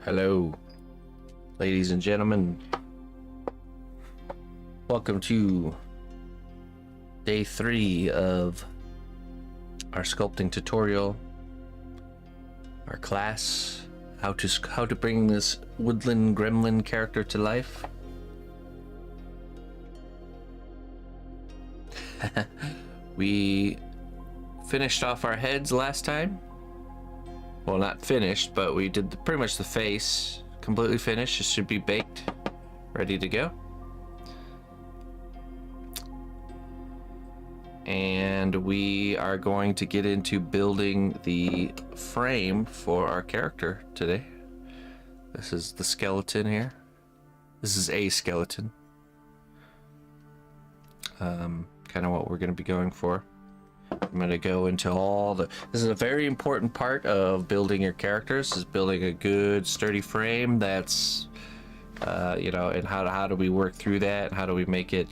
Hello, ladies and gentlemen. Welcome to day 3 of our sculpting tutorial, our class, how to bring this Woodland Gremlin character to life. We finished off our heads last time. Well, not finished, but we did pretty much the face completely finished. It should be baked, ready to go. And we are going to get into building the frame for our character today. This is the skeleton here. This is a skeleton. Kind of what we're going to be going for. I'm going to go into all the... This is a very important part of building your characters, is building a good, sturdy frame that's, you know, and how do we work through that, and how do we make it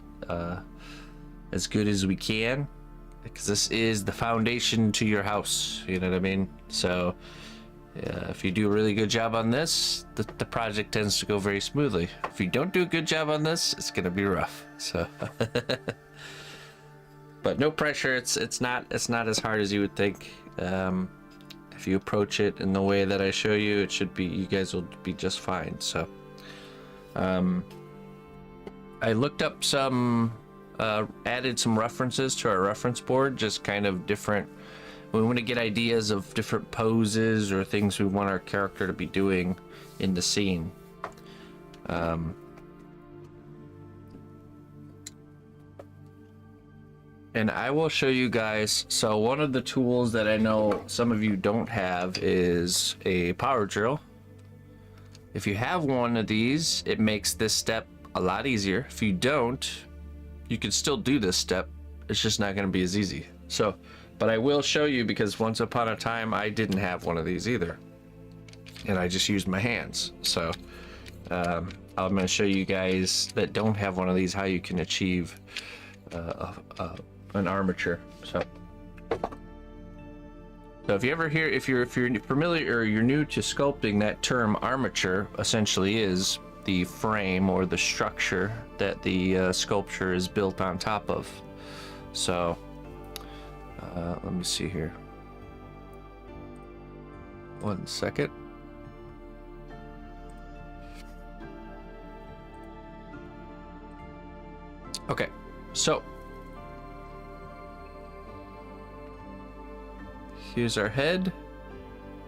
as good as we can, because this is the foundation to your house, you know what I mean? So if you do a really good job on this, the project tends to go very smoothly. If you don't do a good job on this, it's going to be rough. So... But no pressure. It's not as hard as you would think. If you approach it in the way that I show you, it should be, you guys will be just fine. So I looked up some, added some references to our reference board, just kind of different. We want to get ideas of different poses or things we want our character to be doing in the scene. And I will show you guys. So one of the tools that I know some of you don't have is a power drill. If you have one of these, it makes this step a lot easier. If you don't, you can still do this step. It's just not going to be as easy. So, but I will show you, because once upon a time I didn't have one of these either, and I just used my hands. So I'm going to show you guys that don't have one of these how you can achieve an armature. So if you ever hear, if you're familiar or you're new to sculpting, that term armature essentially is the frame or the structure that the sculpture is built on top of. So let me see here. 1 second. Okay, so here's our head,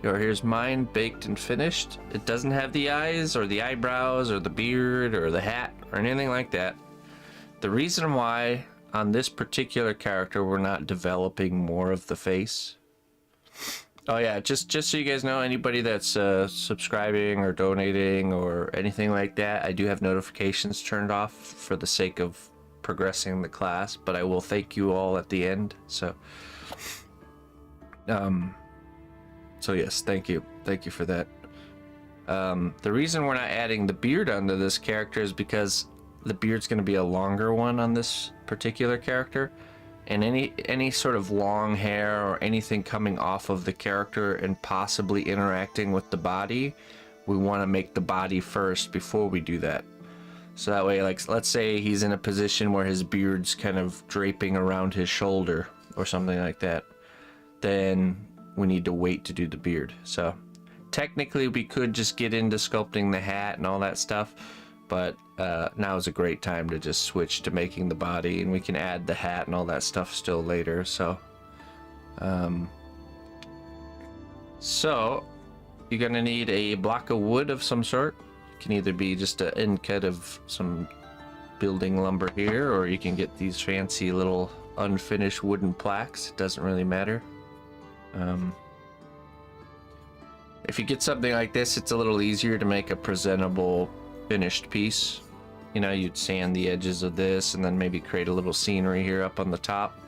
or here's mine baked and finished. It doesn't have the eyes or the eyebrows or the beard or the hat or anything like that. The reason why on this particular character we're not developing more of the face. Oh yeah, just so you guys know, anybody that's subscribing or donating or anything like that, I do have notifications turned off for the sake of progressing the class, but I will thank you all at the end. So yes, thank you for that. The reason we're not adding the beard onto this character is because the beard's going to be a longer one on this particular character, and any sort of long hair or anything coming off of the character and possibly interacting with the body, we want to make the body first before we do that. So that way, like, let's say he's in a position where his beard's kind of draping around his shoulder or something like that, then we need to wait to do the beard. So technically we could just get into sculpting the hat and all that stuff, but now is a great time to just switch to making the body, and we can add the hat and all that stuff still later. So so you're gonna need a block of wood of some sort. It can either be just an end cut of some building lumber here, or you can get these fancy little unfinished wooden plaques. It doesn't really matter. If you get something like this, it's a little easier to make a presentable finished piece. You know, you'd sand the edges of this and then maybe create a little scenery here up on the top.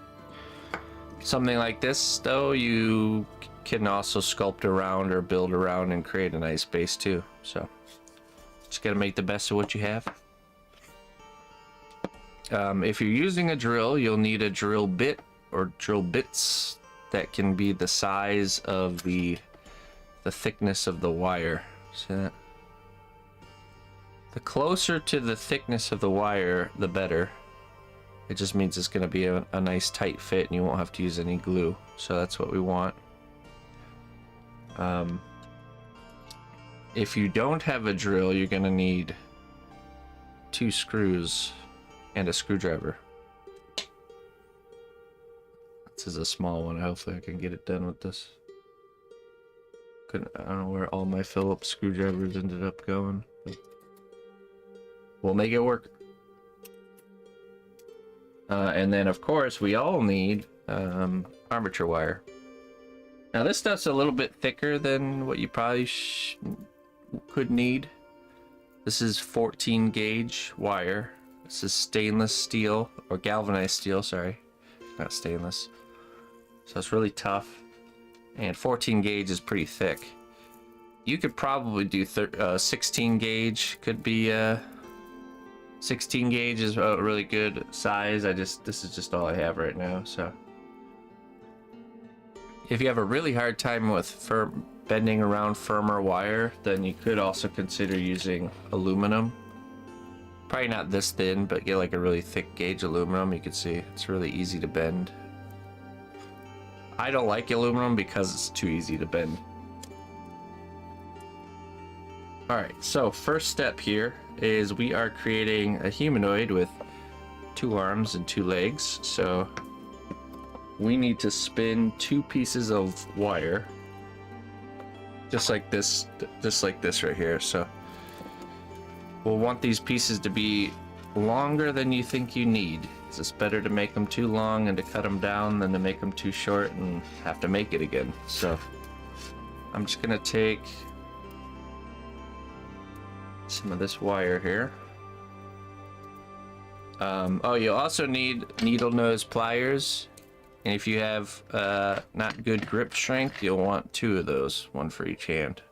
Something like this, though, you can also sculpt around or build around and create a nice base too. So just gotta make the best of what you have. If you're using a drill, you'll need a drill bit or drill bits that can be the size of the thickness of the wire. See that? The closer to the thickness of the wire, the better. It just means it's going to be a nice tight fit and you won't have to use any glue. So that's what we want. If you don't have a drill, you're going to need 2 screws and a screwdriver. This is a small one. Hopefully I can get it done with this. I don't know where all my Phillips screwdrivers ended up going, but we'll make it work. And then of course we all need armature wire. Now this stuff's a little bit thicker than what you probably could need. This is 14 gauge wire. This is stainless steel, or galvanized steel, sorry, not stainless. So it's really tough, and 14 gauge is pretty thick. You could probably do 16 gauge. Could be 16 gauge is a really good size. This is just all I have right now. So if you have a really hard time with bending around firmer wire, then you could also consider using aluminum. Probably not this thin, but get like a really thick gauge aluminum. You can see it's really easy to bend. I don't like aluminum because it's too easy to bend. Alright, so first step here is we are creating a humanoid with 2 arms and 2 legs. So we need to spin 2 pieces of wire, just like this right here. So we'll want these pieces to be longer than you think you need. It's better to make them too long and to cut them down than to make them too short and have to make it again. So I'm just gonna take some of this wire here. Oh, you'll also need needle nose pliers, and if you have not good grip strength, you'll want 2 of those, 1 for each hand.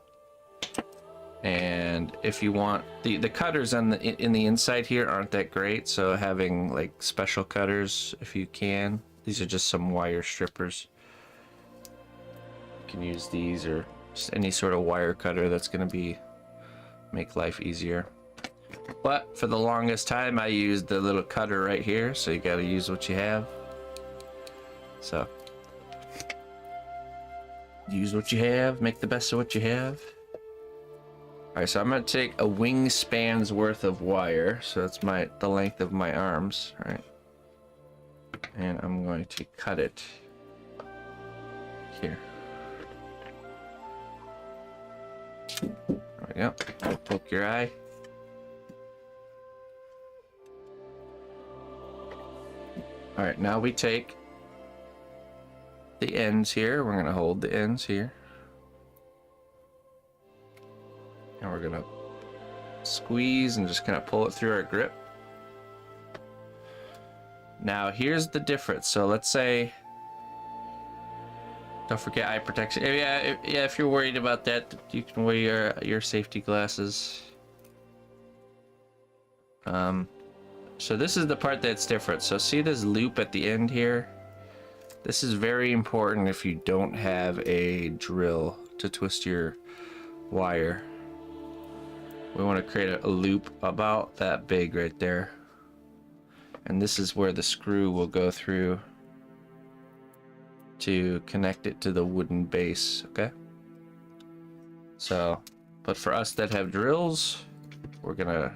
And if you want the cutters on in the inside here aren't that great, so having like special cutters if you can. These are just some wire strippers. You can use these or just any sort of wire cutter that's going to make life easier. But for the longest time I used the little cutter right here, so you got to use what you have. So use what you have, make the best of what you have. Alright, so I'm going to take a wingspan's worth of wire, so that's the length of my arms, right? And I'm going to cut it here. There we go. Don't poke your eye. Alright, now we take the ends here. We're going to hold the ends here. And we're gonna squeeze and just kind of pull it through our grip. Now here's the difference. So let's say, don't forget eye protection. Yeah, if you're worried about that, you can wear your safety glasses. So this is the part that's different. So see this loop at the end here? This is very important if you don't have a drill to twist your wire. We want to create a loop about that big right there. And this is where the screw will go through to connect it to the wooden base, okay? So, but for us that have drills, we're gonna...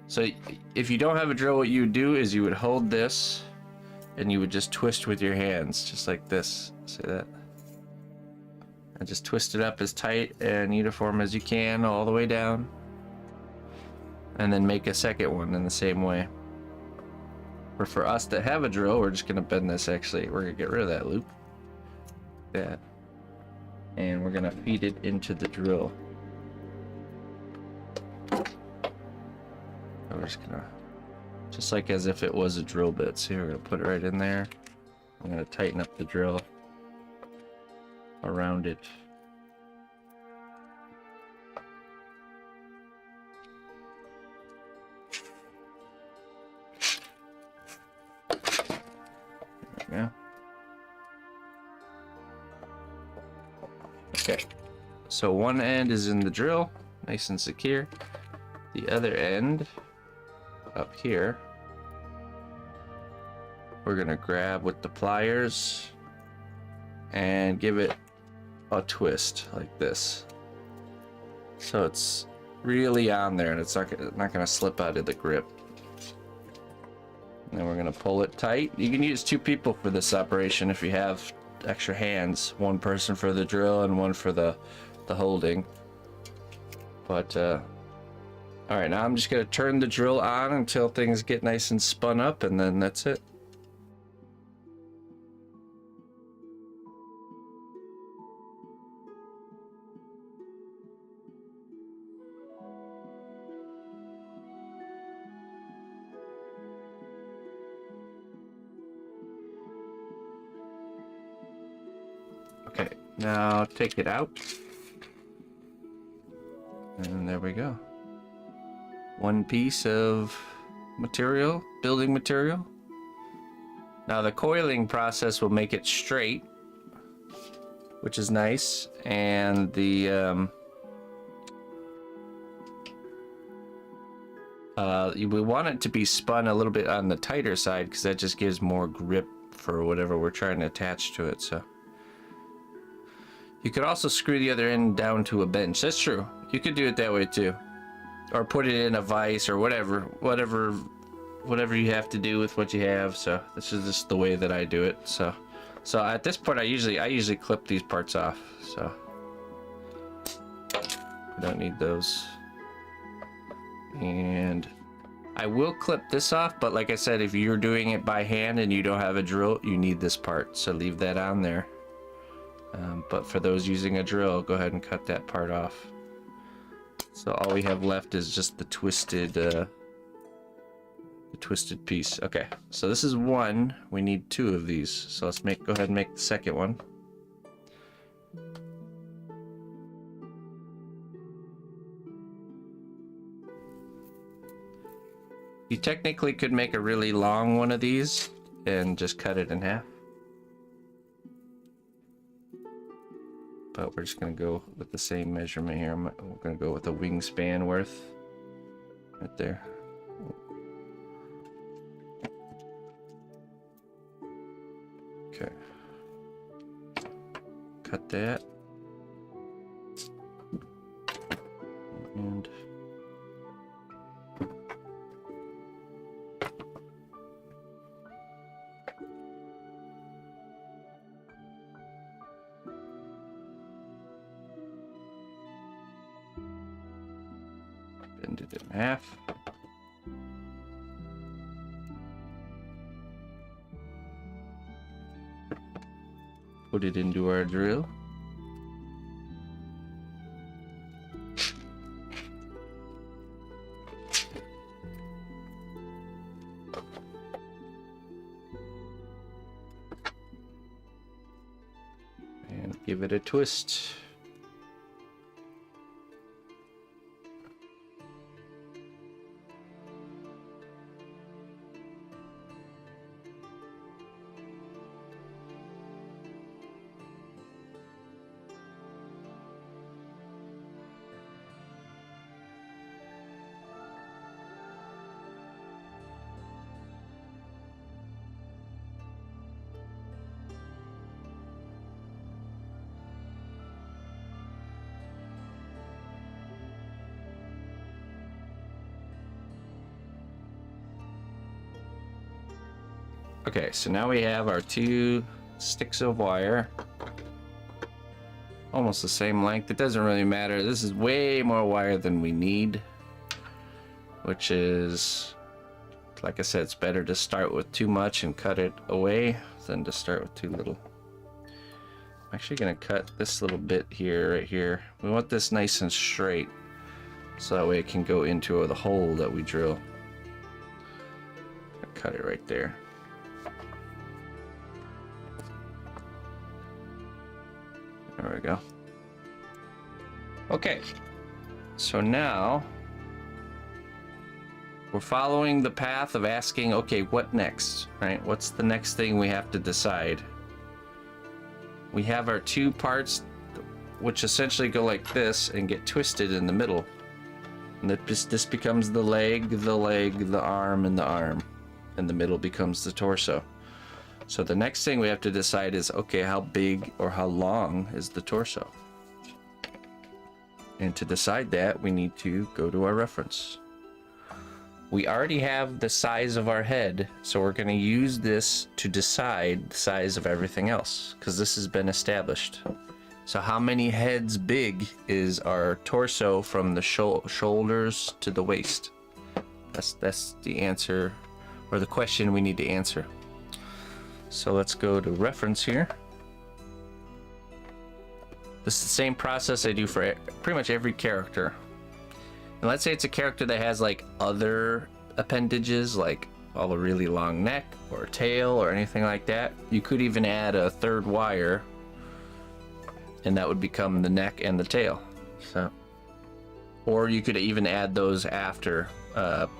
So if you don't have a drill, what you would do is you would hold this and you would just twist with your hands, just like this. See that? And just twist it up as tight and uniform as you can all the way down. And then make a second one in the same way. Or for us that have a drill, we're just gonna bend this actually. We're gonna get rid of that loop. That. And we're gonna feed it into the drill. We're just gonna, just like as if it was a drill bit. See, we're gonna put it right in there. I'm gonna tighten up the drill around it. Yeah. Okay. So one end is in the drill, nice and secure. the other end up here, we're gonna grab with the pliers and give it a twist like this. So it's really on there and it's not gonna slip out of the grip. And then we're gonna pull it tight. You can use 2 people for this operation if you have extra hands. 1 person for the drill and 1 for the holding. But all right, now I'm just gonna turn the drill on until things get nice and spun up, and then that's it. Okay, now take it out. And there we go. 1 piece of material, building material. Now the coiling process will make it straight, which is nice. And the we want it to be spun a little bit on the tighter side because that just gives more grip for whatever we're trying to attach to it. So you could also screw the other end down to a bench. That's true. You could do it that way too, or put it in a vise or whatever you have to do with what you have. So this is just the way that I do it. So at this point, I usually clip these parts off. So we don't need those. And I will clip this off, but like I said, if you're doing it by hand and you don't have a drill, you need this part. So leave that on there. But for those using a drill, go ahead and cut that part off. So all we have left is just the twisted piece. Okay, so this is 1. We need 2 of these. So let's go ahead and make the second one. You technically could make a really long one of these and just cut it in half. But we're just going to go with the same measurement here. We're going to go with a wingspan worth right there. Okay. Cut that. And bend it in half. Put it into our drill. And give it a twist. Okay, so now we have our 2 sticks of wire. Almost the same length. It doesn't really matter. This is way more wire than we need. Which is, like I said, it's better to start with too much and cut it away than to start with too little. I'm actually going to cut this little bit here, right here. We want this nice and straight. So that way it can go into the hole that we drill. Cut it right there. There we go. Okay, so now we're following the path of asking, okay, what next, right? What's the next thing we have to decide? We have our 2 parts, which essentially go like this and get twisted in the middle. And this becomes the leg, the arm, and the arm. And the middle becomes the torso. So the next thing we have to decide is, okay, how big or how long is the torso? And to decide that, we need to go to our reference. We already have the size of our head, so we're going to use this to decide the size of everything else, because this has been established. So how many heads big is our torso from the shoulders to the waist? That's the answer, or the question we need to answer. So let's go to reference here. This is the same process I do for pretty much every character. And let's say it's a character that has like other appendages, like a really long neck or tail or anything like that. You could even add a third wire, and that would become the neck and the tail. So, or you could even add those after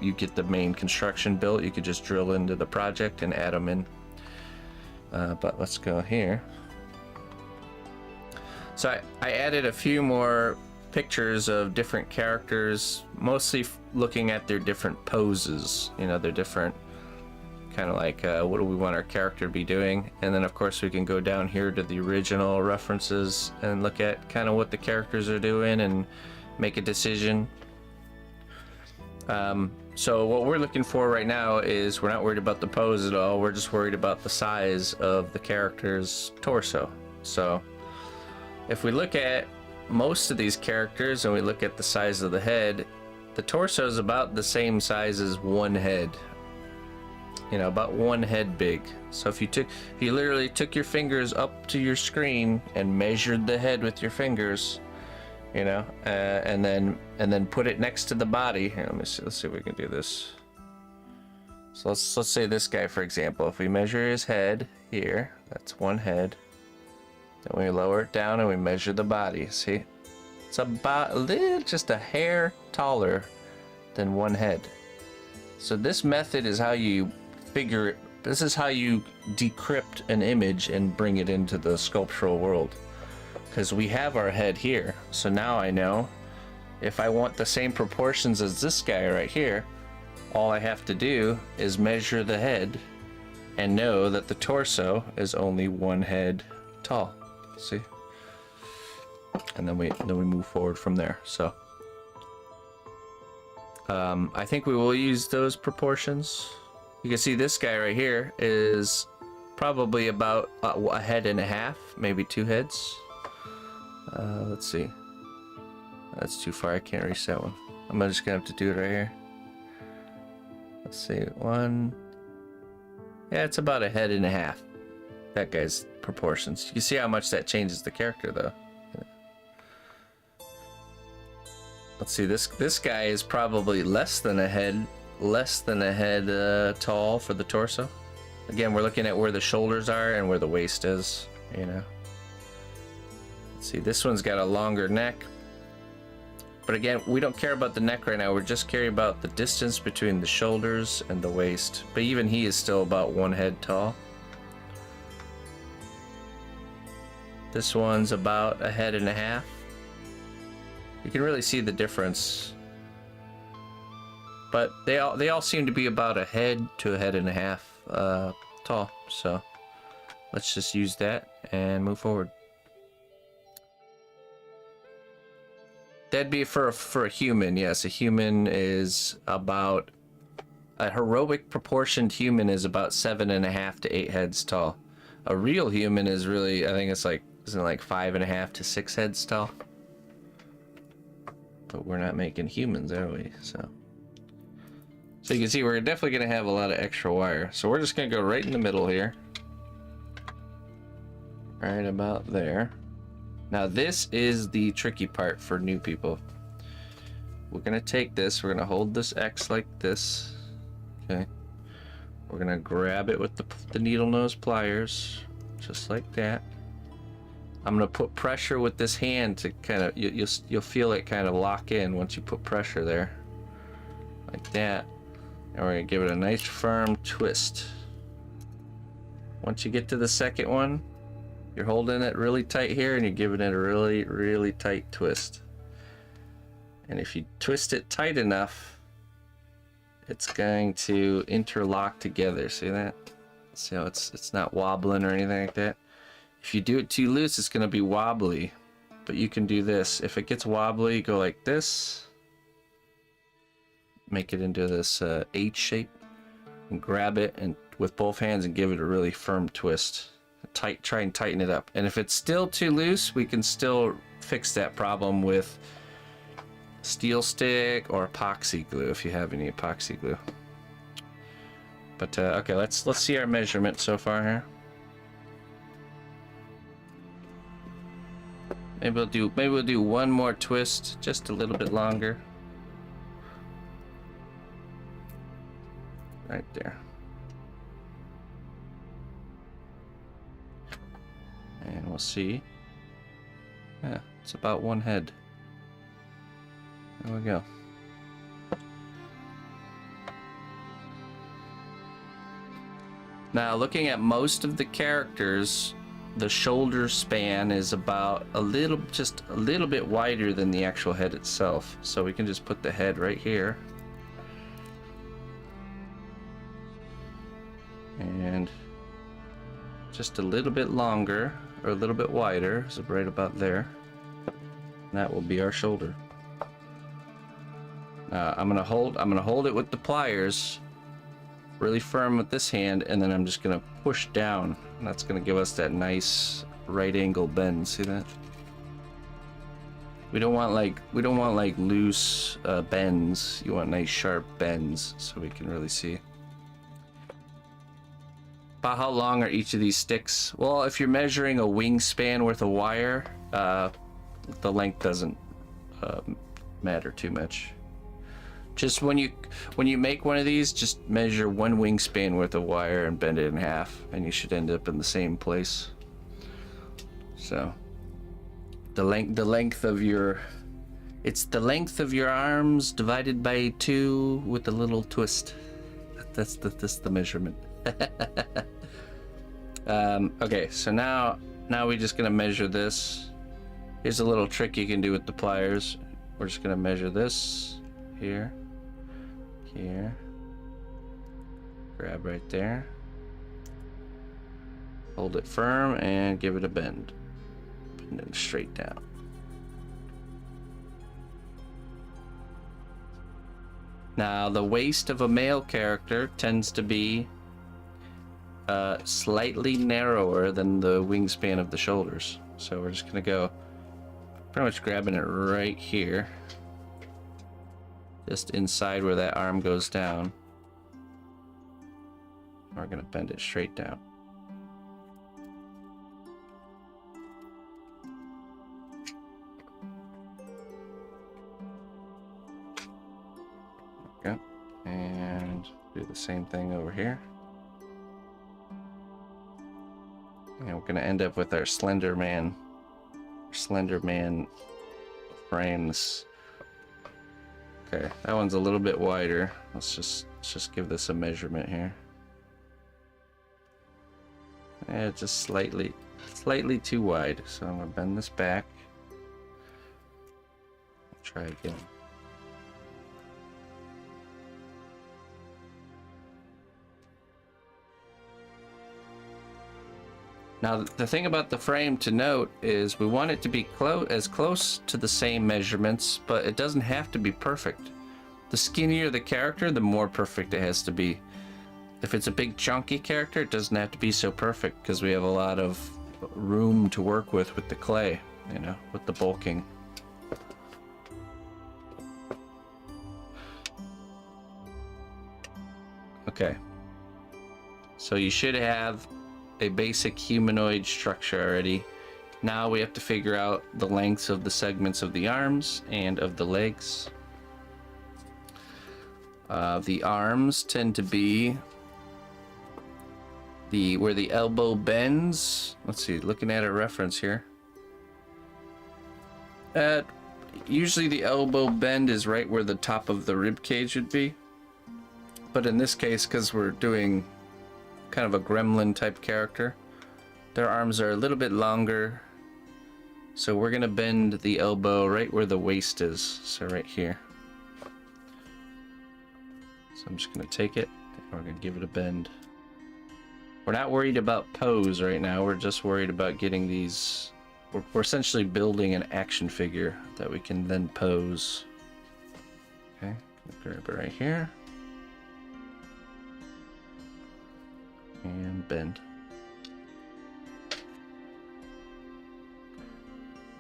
you get the main construction built. You could just drill into the project and add them in. But let's go here. So I added a few more pictures of different characters, mostly looking at their different poses, you know, their different kind of like what do we want our character to be doing. And then of course we can go down here to the original references and look at kind of what the characters are doing and make a decision. So what we're looking for right now is, we're not worried about the pose at all, we're just worried about the size of the character's torso. So if we look at most of these characters and we look at the size of the head, the torso is about the same size as one head, you know, about one head big. So if you literally took your fingers up to your screen and measured the head with your fingers, you know, and then put it next to the body. Here, let's see if we can do this. So let's say this guy, for example. If we measure his head here, that's one head. Then we lower it down and we measure the body. See, it's about just a hair taller than one head. So this method is how you figure it. This is how you decrypt an image and bring it into the sculptural world. Because we have our head here, so now I know if I want the same proportions as this guy right here, all I have to do is measure the head and know that the torso is only one head tall. See? And then we move forward from there. So I think we will use those proportions. You can see this guy right here is probably about a head and a half, maybe 2 heads. Let's see. That's too far. I can't reach that one. I'm just gonna have to do it right here. Let's see. 1. Yeah, it's about a head and a half. That guy's proportions. You can see how much that changes the character, though. Let's see. This guy is probably less than a head tall for the torso. Again, we're looking at where the shoulders are and where the waist is. You know. See, this one's got a longer neck, but again, we don't care about the neck right now. We're just caring about the distance between the shoulders and the waist. But even he is still about 1 head tall. This one's about a head and a half. You can really see the difference, but they all seem to be about a head to a head and a half tall. So let's just use that and move forward. That'd be for a human. Yes, a human is about, a heroic proportioned human is about 7.5 to 8 heads tall. A real human is really, I think it's like, isn't it like 5.5 to 6 heads tall? But we're not making humans, are we? So you can see we're definitely gonna have a lot of extra wire. So we're just gonna go right in the middle here. Right about there. Now this is the tricky part for new people. We're gonna take this, we're gonna hold this X like this. Okay. We're gonna grab it with the needle nose pliers, just like that. I'm gonna put pressure with this hand to kind of, you'll feel it kind of lock in once you put pressure there, like that. And we're gonna give it a nice firm twist. Once you get to the second one, you're holding it really tight here and you're giving it a really, really tight twist. And if you twist it tight enough, it's going to interlock together. See that? So it's not wobbling or anything like that. If you do it too loose, it's going to be wobbly. But you can do this. If it gets wobbly, go like this. Make it into this H shape. And grab it and with both hands and give it a really firm twist. Try and tighten it up. And if it's still too loose, we can still fix that problem with steel stick or epoxy glue if you have any epoxy glue. But okay, let's see our measurement so far here. Maybe we'll do one more twist, just a little bit longer. Right there. And we'll see. Yeah, it's about one head. There we go. Now, looking at most of the characters, the shoulder span is about just a little bit wider than the actual head itself. So we can just put the head right here. And just a little bit longer, or a little bit wider, so right about there. And that will be our shoulder. I'm gonna hold it with the pliers really firm with this hand, and then I'm just gonna push down, and that's gonna give us that nice right angle bend. See that? We don't want like loose bends. You want nice sharp bends so we can really see. About how long are each of these sticks? Well, if you're measuring a wingspan worth of wire, the length doesn't matter too much. Just when you make one of these, just measure one wingspan worth of wire and bend it in half, and you should end up in the same place. So the length of your arms divided by 2 with a little twist. That's the measurement. Okay, so now we're just gonna measure this. Here's a little trick you can do with the pliers. We're just gonna measure this here. Grab right there, hold it firm and give it a bend, and then straight down. Now the waist of a male character tends to be slightly narrower than the wingspan of the shoulders, so we're just gonna go pretty much grabbing it right here, just inside where that arm goes down. We're gonna bend it straight down. Okay, and do the same thing over here. And we're gonna end up with our Slender Man frames. Okay, that one's a little bit wider. Let's just give this a measurement here. Yeah, just slightly too wide. So I'm gonna bend this back. Try again. Now the thing about the frame to note is we want it to be as close to the same measurements, but it doesn't have to be perfect. The skinnier the character, the more perfect it has to be. If it's a big chunky character, it doesn't have to be so perfect because we have a lot of room to work with the clay, you know, with the bulking. Okay. So you should have a basic humanoid structure already. Now we have to figure out the lengths of the segments of the arms and of the legs. The arms tend to be where the elbow bends. Let's see, looking at a reference here. Usually the elbow bend is right where the top of the rib cage would be. But in this case, because we're doing kind of a gremlin type character, their arms are a little bit longer So we're gonna bend the elbow right where the waist is, so right here. So I'm just gonna take it, and we're gonna give it a bend. We're not worried about pose right now, we're just worried about getting these... We're essentially building an action figure that we can then pose. Okay, grab it right here. And bend.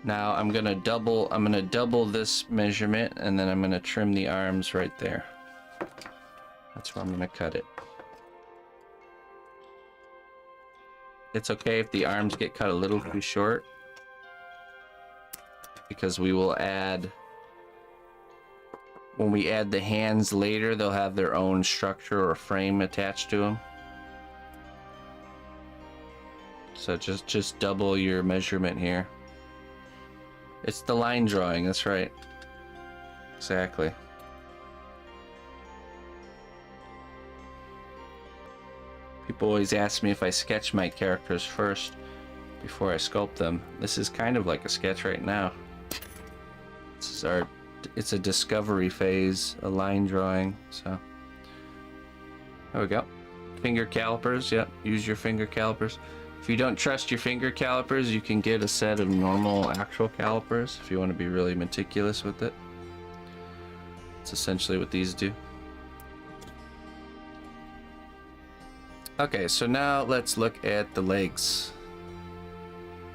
Now I'm gonna double this measurement, and then I'm gonna trim the arms right there. That's where I'm gonna cut it. It's okay if the arms get cut a little too short, because we will add, when we add the hands later, they'll have their own structure or frame attached to them. So just double your measurement here. It's the line drawing, that's right. Exactly. People always ask me if I sketch my characters first before I sculpt them. This is kind of like a sketch right now. This is it's a discovery phase, a line drawing, so. There we go. Finger calipers, yep, use your finger calipers. If you don't trust your finger calipers, you can get a set of normal actual calipers if you want to be really meticulous with it. It's essentially what these do. Okay, so now let's look at the legs.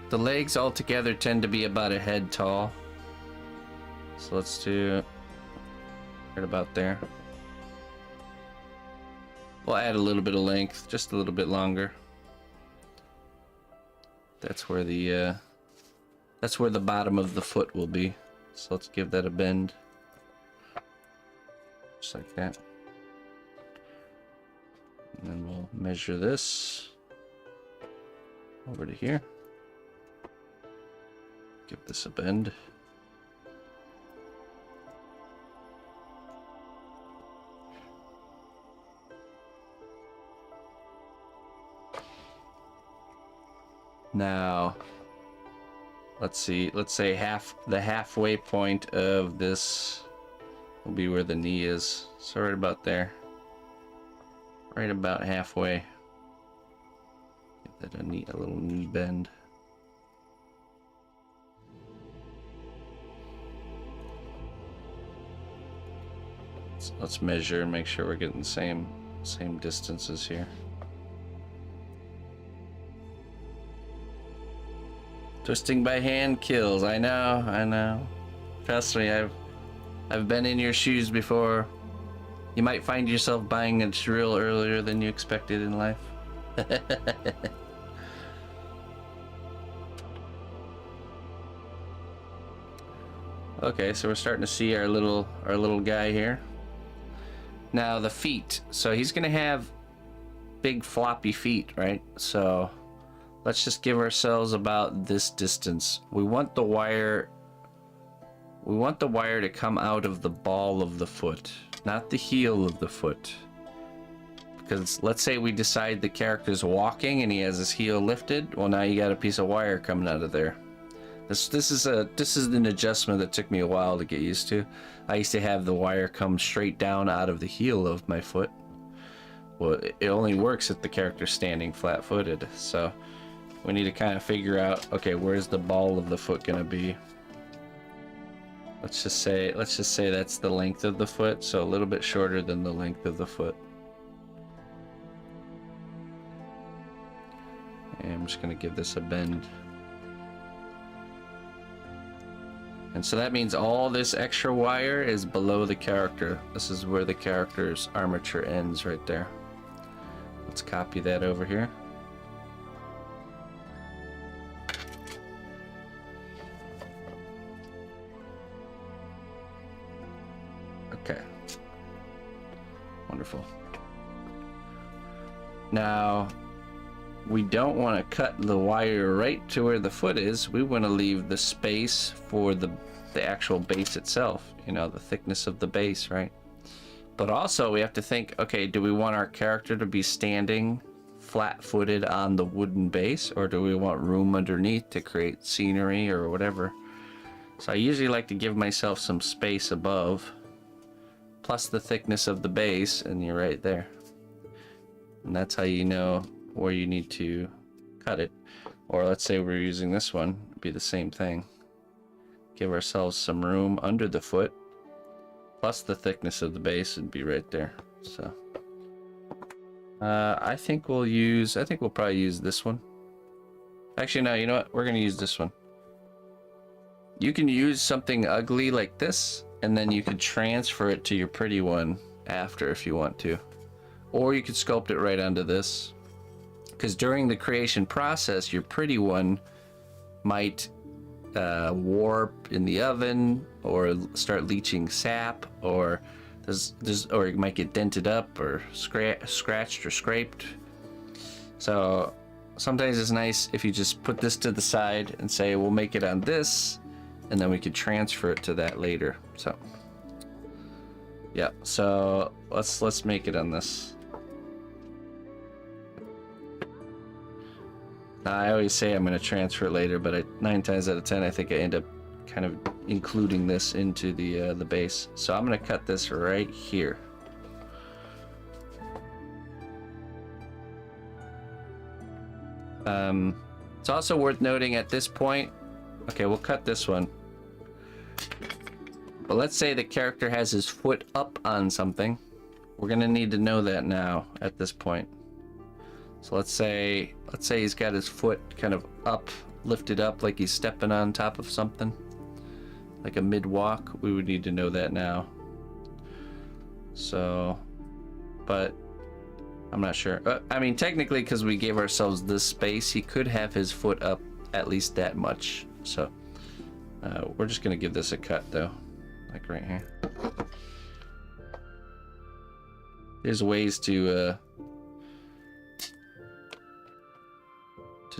The legs all together tend to be about a head tall. So let's do right about there. We'll add a little bit of length, just a little bit longer. That's where the bottom of the foot will be. So let's give that a bend. Just like that. And then we'll measure this over to here. Give this a bend. Now, let's see, let's say the halfway point of this will be where the knee is. So right about there. Right about halfway. Give that a little knee bend. So let's measure and make sure we're getting the same distances here. Twisting by hand kills. I know. Trust me, I've been in your shoes before. You might find yourself buying a drill earlier than you expected in life. Okay, so we're starting to see our little guy here. Now the feet. So he's gonna have big floppy feet, right? So let's just give ourselves about this distance. We want the wire to come out of the ball of the foot, not the heel of the foot. Because let's say we decide the character's walking and he has his heel lifted, well, now you got a piece of wire coming out of there. This is an adjustment that took me a while to get used to. I used to have the wire come straight down out of the heel of my foot. Well, it only works if the character's standing flat-footed, so we need to kind of figure out, okay, where's the ball of the foot gonna be? Let's just say that's the length of the foot, so a little bit shorter than the length of the foot. And I'm just gonna give this a bend. And so that means all this extra wire is below the character. This is where the character's armature ends, right there. Let's copy that over here. Okay. Wonderful. Now, we don't want to cut the wire right to where the foot is. We want to leave the space for the actual base itself, you know, the thickness of the base, right? But also we have to think, okay, do we want our character to be standing flat-footed on the wooden base, or do we want room underneath to create scenery or whatever? So I usually like to give myself some space above, plus the thickness of the base, and you're right there. And that's how you know where you need to cut it. Or let's say we're using this one, it'd be the same thing. Give ourselves some room under the foot, plus the thickness of the base would be right there. So I think we'll probably use this one. Actually, no, you know what? We're gonna use this one. You can use something ugly like this, and then you could transfer it to your pretty one after if you want to. Or you could sculpt it right onto this. Because during the creation process, your pretty one might warp in the oven, or start leaching sap, or or it might get dented up, or scratched or scraped. So sometimes it's nice if you just put this to the side and say, we'll make it on this, and then we could transfer it to that later. So yeah, so let's make it on this. Now, I always say I'm going to transfer it later, but 9 times out of 10 I think I end up kind of including this into the base. So I'm going to cut this right here. It's also worth noting at this point, okay, we'll cut this one. But let's say the character has his foot up on something. We're going to need to know that now at this point. So let's say he's got his foot kind of up, lifted up, like he's stepping on top of something, like a mid-walk. We would need to know that now. So, but I'm not sure. I mean, technically, because we gave ourselves this space, he could have his foot up at least that much. So we're just gonna give this a cut though, like right here. There's ways to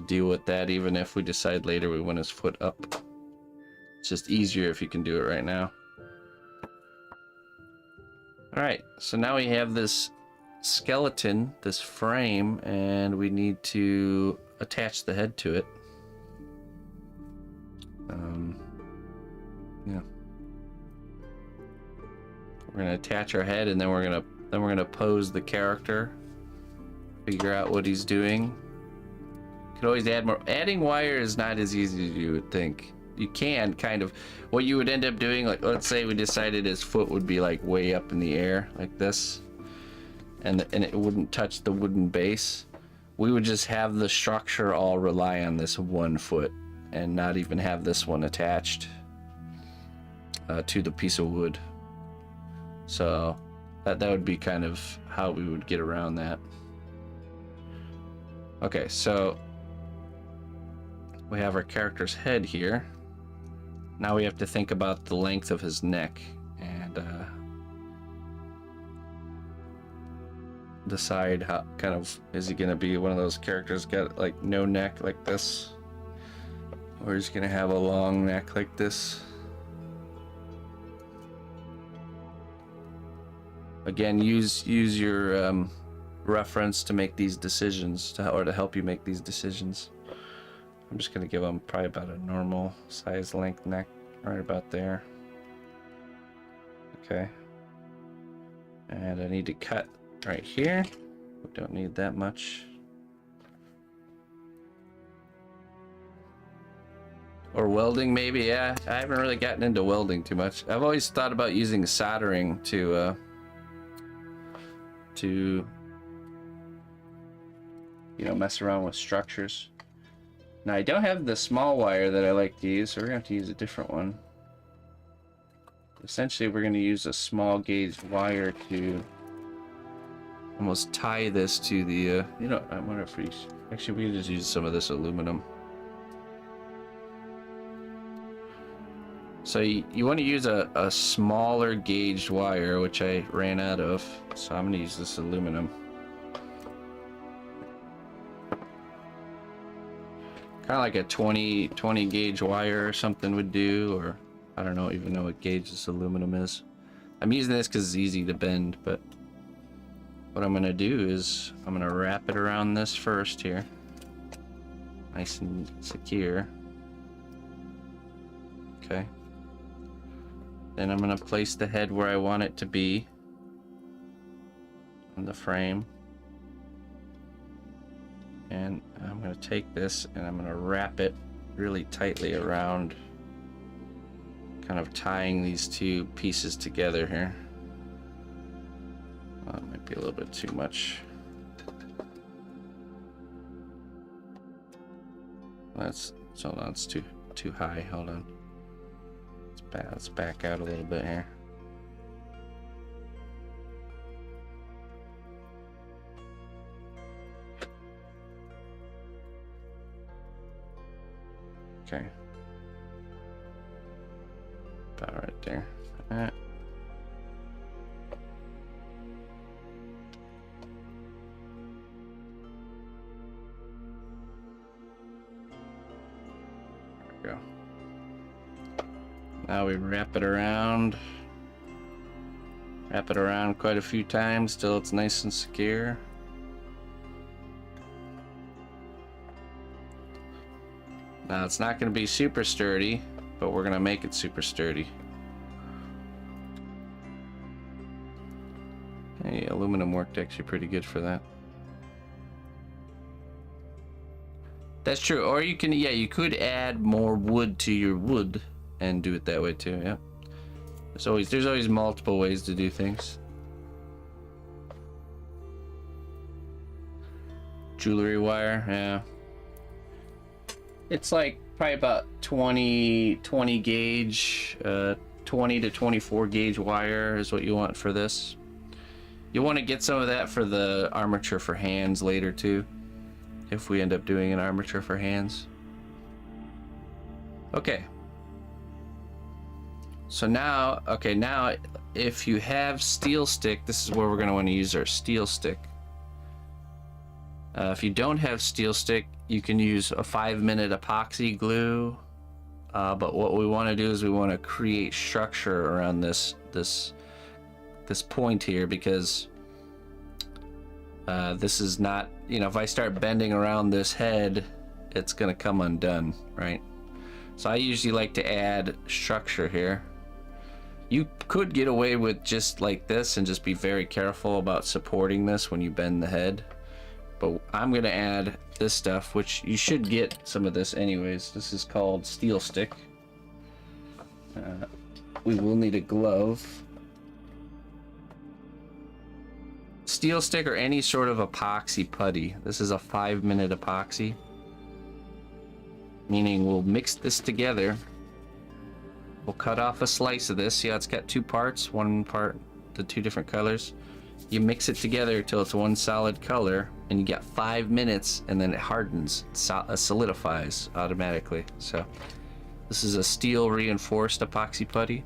deal with that, even if we decide later we want his foot up. It's just easier if you can do it right now. Alright, so now we have this skeleton, this frame, and we need to attach the head to it. Yeah. We're gonna attach our head, and then we're gonna pose the character, figure out what he's doing. Could always add more. Adding wire is not as easy as you would think. You can kind of, what you would end up doing, like let's say we decided his foot would be like way up in the air like this, and it wouldn't touch the wooden base. We would just have the structure all rely on this one foot and not even have this one attached to the piece of wood. So that would be kind of how we would get around that. Okay, so we have our character's head here. Now we have to think about the length of his neck and decide how kind of, is he gonna be one of those characters got like no neck like this, or is he gonna have a long neck like this? Again, use your reference to make these decisions, or to help you make these decisions. I'm just gonna give him probably about a normal size length neck, right about there. Okay. And I need to cut right here. We don't need that much. Or welding maybe, yeah. I haven't really gotten into welding too much. I've always thought about using soldering to you know, mess around with structures. Now I don't have the small wire that I like to use, so we're gonna have to use a different one. Essentially, we're gonna use a small gauge wire to almost tie this to the, you know, I wonder if we can just use some of this aluminum. So you want to use a smaller gauged wire, which I ran out of, so I'm gonna use this aluminum. Kind of like a 20 gauge wire or something would do, or I don't even know what gauge this aluminum is. I'm using this because it's easy to bend, but what I'm gonna do is I'm gonna wrap it around this first here. Nice and secure. Okay. Then I'm gonna place the head where I want it to be on the frame. And I'm gonna take this and I'm gonna wrap it really tightly around, kind of tying these two pieces together here. That might be a little bit too much. That's too high. Hold on. Let's back out a little bit here. Okay. About right there. There we go. Now we wrap it around. Wrap it around quite a few times till it's nice and secure. Now it's not going to be super sturdy, but we're going to make it super sturdy. Hey, aluminum worked actually pretty good for that. That's true. Or you can, yeah, you could add more wood to your wood and do it that way too. Yeah. There's always multiple ways to do things. Jewelry wire, yeah. It's like probably about 20 gauge, 20 to 24 gauge wire is what you want for this. You want to get some of that for the armature for hands later too, if we end up doing an armature for hands. Okay. So now, okay, now if you have steel stick, this is where we're going to want to use our steel stick. If you don't have steel stick, you can use a 5-minute epoxy glue. But what we want to do is we want to create structure around this point here, because this is not, you know, if I start bending around this head, it's going to come undone, right? So I usually like to add structure here. You could get away with just like this and just be very careful about supporting this when you bend the head. But I'm going to add this stuff, which you should get some of this anyways. This is called steel stick. We will need a glove. Steel stick or any sort of epoxy putty. This is a 5-minute epoxy. Meaning we'll mix this together. We'll cut off a slice of this. See how it's got two parts? One part, the two different colors. You mix it together till it's one solid color, and you get 5 minutes, and then it hardens, solidifies automatically. So this is a steel reinforced epoxy putty,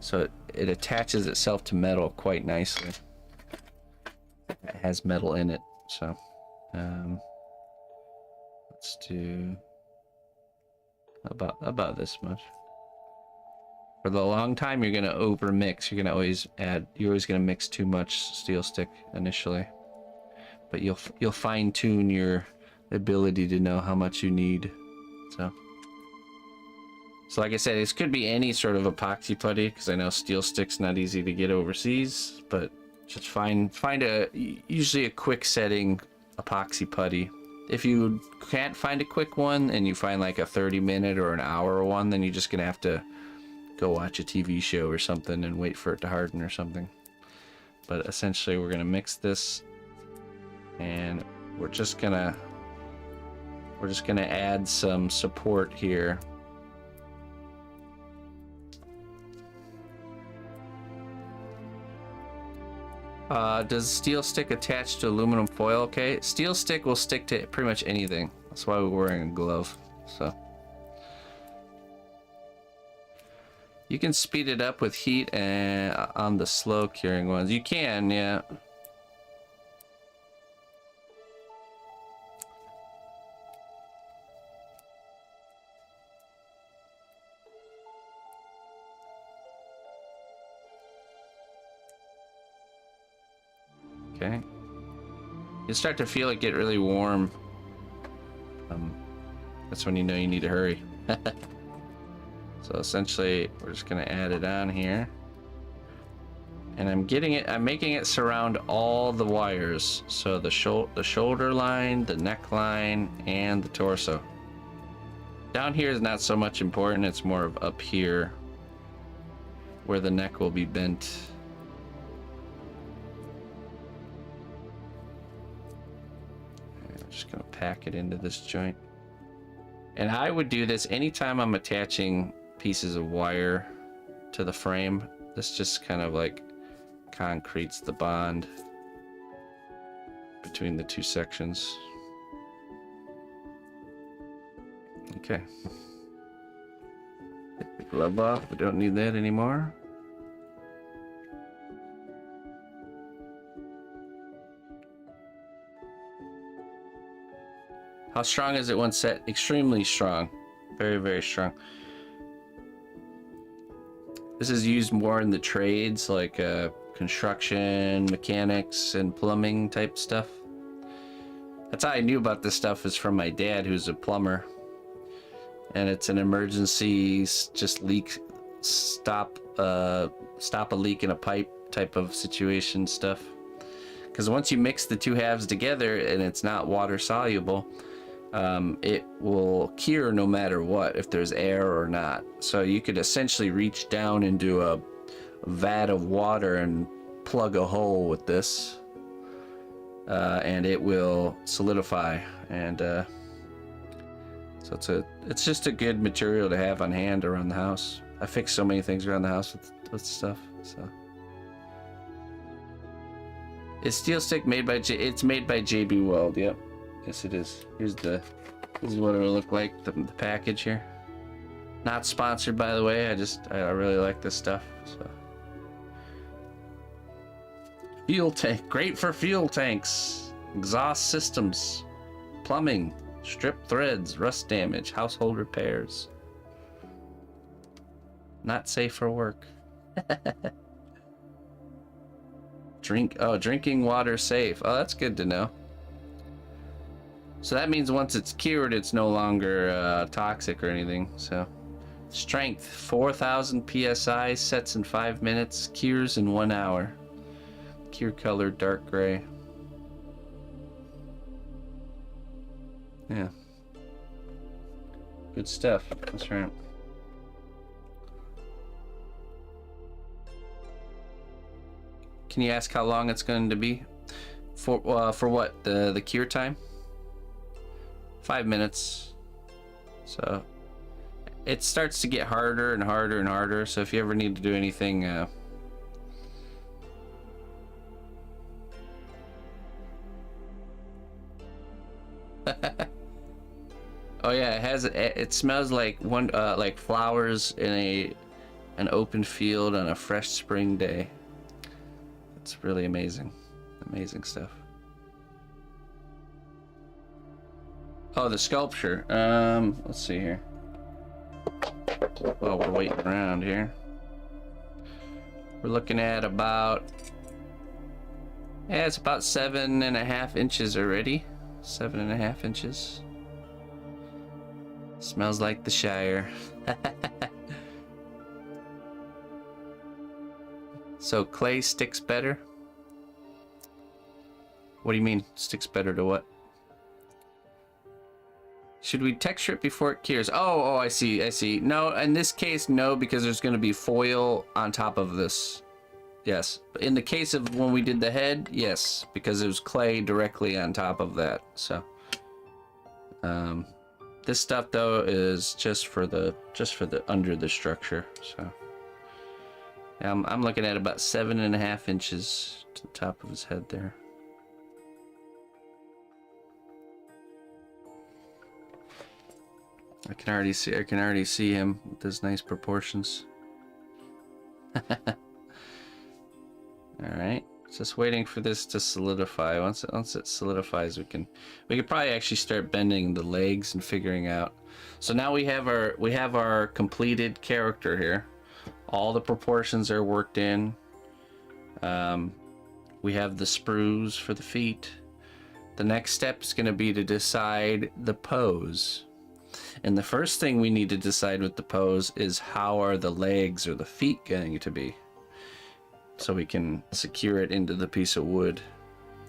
so it attaches itself to metal quite nicely. It has metal in it, so let's do about this much. For the long time, you're gonna over mix. You're always gonna mix too much steel stick initially, but you'll fine tune your ability to know how much you need. So like I said, this could be any sort of epoxy putty, because I know steel stick's not easy to get overseas, but just find usually a quick setting epoxy putty. If you can't find a quick one and you find like a 30-minute or an hour one, then you're just gonna have to go watch a TV show or something and wait for it to harden or something. But essentially we're gonna mix this, and we're just gonna add some support here. Does steel stick attach to aluminum foil? Okay, steel stick will stick to pretty much anything. That's why we're wearing a glove. So you can speed it up with heat and on the slow curing ones. You can, yeah. Okay. You start to feel it get really warm. That's when you know you need to hurry. So essentially, we're just gonna add it on here. And I'm making it surround all the wires. So the shoulder line, the neckline, and the torso. Down here is not so much important, it's more of up here where the neck will be bent. And I'm just gonna pack it into this joint. And I would do this anytime I'm attaching pieces of wire to the frame. This just kind of like concretes the bond between the two sections. Okay. Take the glove off. We don't need that anymore. How strong is it once set? Extremely strong. Very, very strong. This is used more in the trades, like construction, mechanics, and plumbing type stuff. That's how I knew about this stuff, is from my dad, who's a plumber. And it's an emergency, just stop a leak in a pipe type of situation stuff. Because once you mix the two halves together and it's not water soluble, it will cure no matter what, if there's air or not. So you could essentially reach down into a vat of water and plug a hole with this, and it will solidify. And so it's just a good material to have on hand around the house. I fix so many things around the house with stuff. So it's steel stick made by it's made by JB Weld. Yep. Yes, it is. This is what it'll look like, the package here. Not sponsored, by the way. I really like this stuff. So. Fuel tank, great for fuel tanks, exhaust systems, plumbing, strip threads, rust damage, household repairs. Not safe for work. Drinking water safe. Oh, that's good to know. So that means once it's cured, it's no longer toxic or anything. So, strength 4,000 psi, sets in 5 minutes, cures in 1 hour. Cure color dark gray. Yeah. Good stuff. That's right. Can you ask how long it's going to be? For what? The cure time? 5 minutes. So it starts to get harder and harder and harder. So if you ever need to do anything, oh yeah, it smells like like flowers in an open field on a fresh spring day. It's really amazing stuff. Oh, the sculpture. Let's see here. While we're waiting around here, we're looking at about, it's about 7.5 inches already. 7.5 inches. Smells like the Shire. So clay sticks better? What do you mean, sticks better to what? Should we texture it before it cures? Oh, I see. No, in this case, no, because there's going to be foil on top of this. Yes. In the case of when we did the head, yes, because it was clay directly on top of that. So, this stuff though is just for the under the structure. So, I'm looking at about 7.5 inches to the top of his head there. I can already see him with his nice proportions. All right, just waiting for this to solidify. Once it solidifies, we could probably actually start bending the legs and figuring out. So now we have our completed character here. All the proportions are worked in. We have the sprues for the feet. the next step is going to be to decide the pose. And the first thing we need to decide with the pose is how are the legs or the feet going to be, so we can secure it into the piece of wood.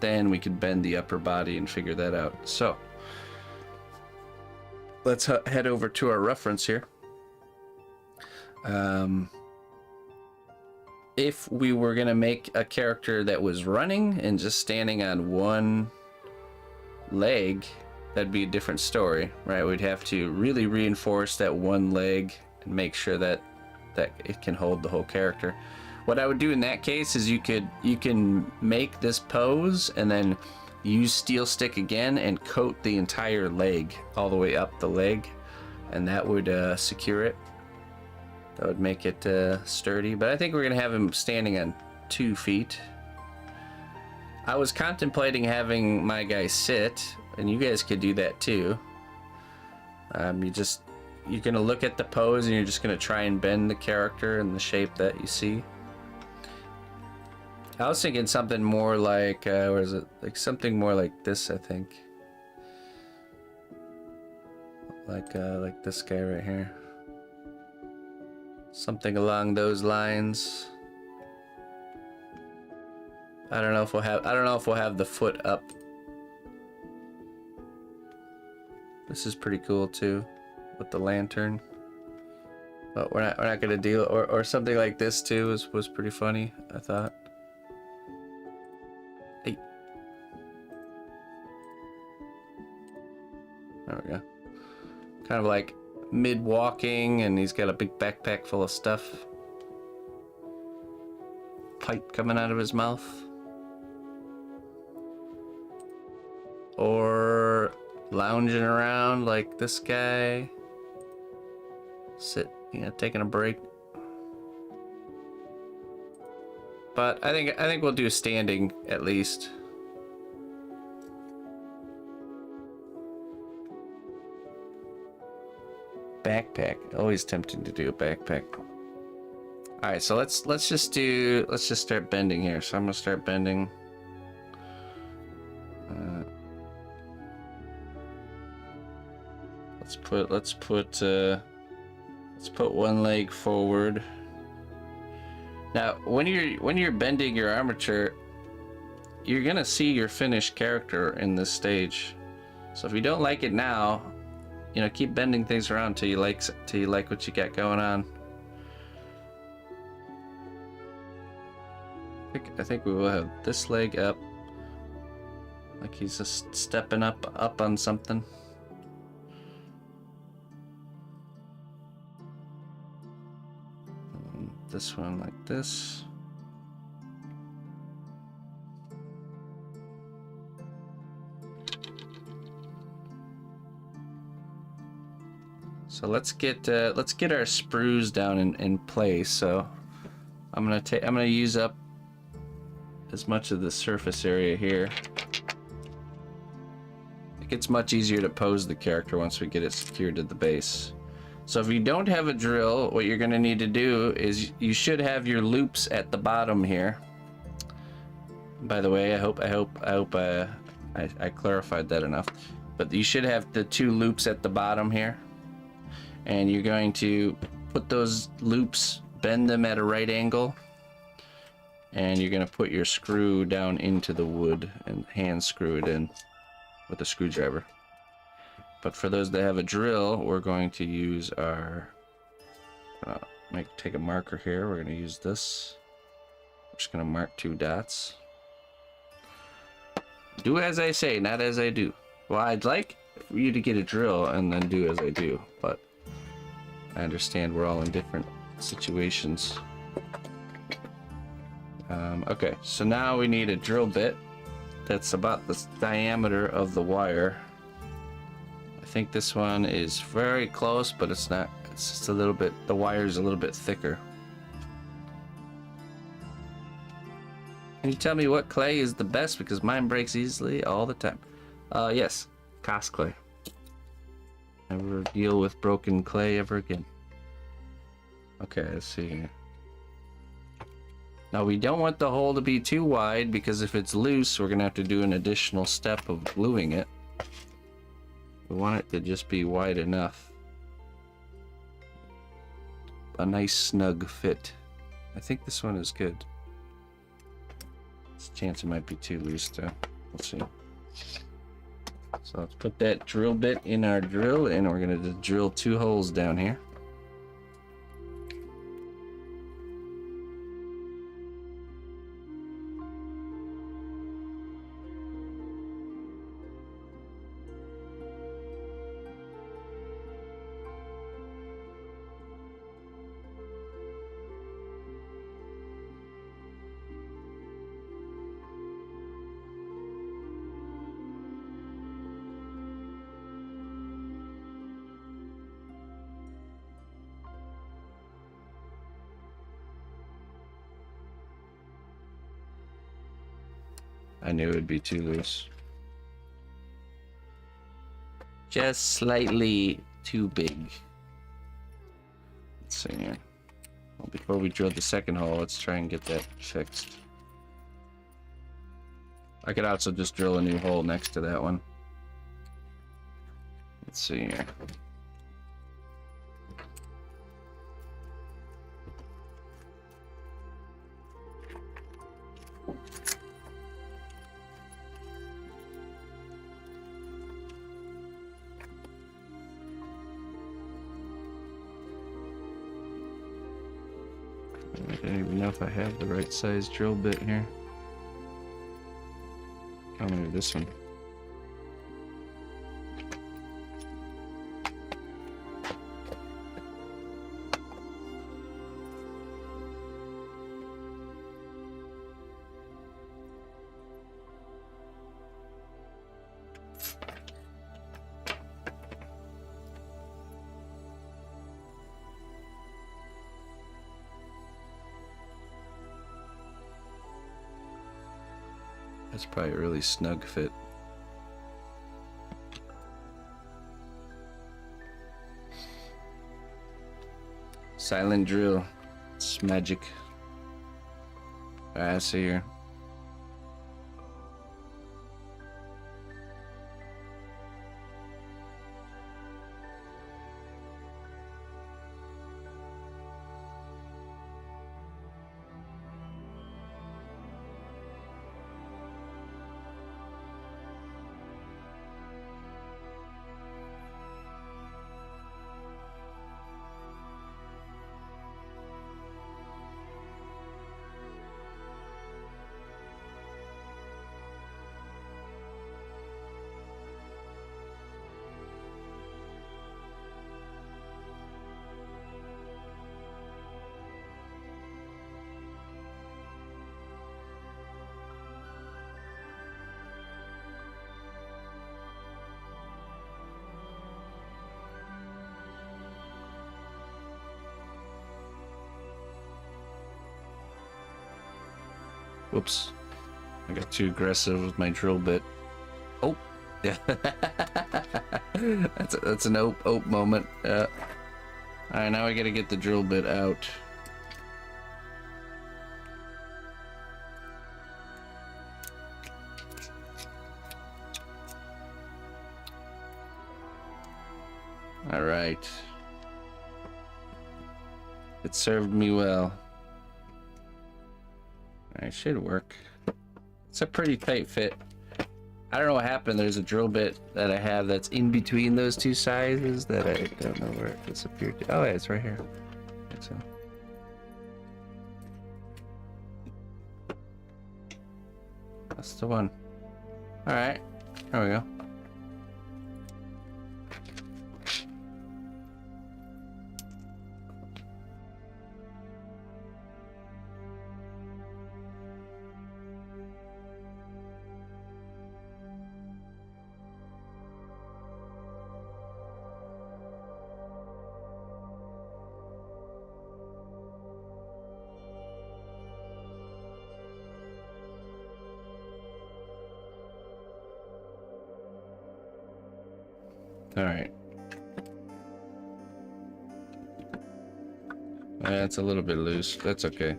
Then we can bend the upper body and figure that out. So let's head over to our reference here. If we were going to make a character that was running and just standing on one leg, that'd be a different story, right? We'd have to really reinforce that one leg and make sure that it can hold the whole character. What I would do in that case is you can make this pose and then use steel stick again and coat the entire leg all the way up the leg, and that would secure it. That would make it sturdy. But I think we're gonna have him standing on 2 feet. I was contemplating having my guy sit, and you guys could do that too. You're gonna look at the pose and you're just gonna try and bend the character in the shape that you see. I was thinking something more like, where is it? Like something more like this, I think. Like this guy right here. Something along those lines. I don't know if we'll have the foot up. This is pretty cool too, with the lantern. But we're not gonna deal, or something like this too was pretty funny, I thought. Hey. There we go. Kind of like mid-walking, and he's got a big backpack full of stuff. Pipe coming out of his mouth. Or lounging around like this guy. Taking a break. But I think we'll do standing at least. Backpack. Always tempting to do a backpack. All right, so let's just start bending here. So I'm gonna start bending. Let's put one leg forward. Now, when you're bending your armature, you're gonna see your finished character in this stage. So if you don't like it now, keep bending things around till you like what you got going on. I think we will have this leg up, like he's just stepping up on something. And this one like this. So let's get our sprues down in place. So I'm gonna use up as much of the surface area here. It gets much easier to pose the character once we get it secured to the base. So if you don't have a drill, what you're gonna need to do is you should have your loops at the bottom here. By the way, I hope I clarified that enough. But you should have the 2 loops at the bottom here. And you're going to put those loops, bend them at a right angle, and you're going to put your screw down into the wood and hand screw it in with a screwdriver. But for those that have a drill, we're going to use our take a marker here. We're going to use this. We're just going to mark 2 dots. Do as I say, not as I do. Well, I'd like for you to get a drill and then do as I do, but I understand we're all in different situations. Okay, so now we need a drill bit that's about the diameter of the wire. I think this one is very close, but it's not. It's just a little bit, the wire is a little bit thicker. Can you tell me what clay is the best? Because mine breaks easily all the time. Yes, Cosclay. Never deal with broken clay ever again. Okay, let's see here. Now we don't want the hole to be too wide, because if it's loose, we're gonna have to do an additional step of gluing it. We want it to just be wide enough. A nice snug fit. I think this one is good. There's a chance it might be too loose though. We'll see. So let's put that drill bit in our drill, and we're gonna just drill 2 holes down here. I knew it would be too loose. Just slightly too big. Let's see here. Well, before we drill the second hole, let's try and get that fixed. I could also just drill a new hole next to that one. Let's see here. I don't even know if I have the right size drill bit here. Oh, maybe this one. That's probably a really snug fit. Silent drill. It's magic. I see here. Whoops. I got too aggressive with my drill bit. Oh. Yeah. that's an ope moment. Alright, now I gotta get the drill bit out. Alright. It served me well. It should work. It's a pretty tight fit. I don't know what happened. There's a drill bit that I have that's in between those two sizes that I don't know where it disappeared to. Oh yeah, it's right here. I think so. That's the one. Alright. There we go. Alright. That's a little bit loose. That's okay.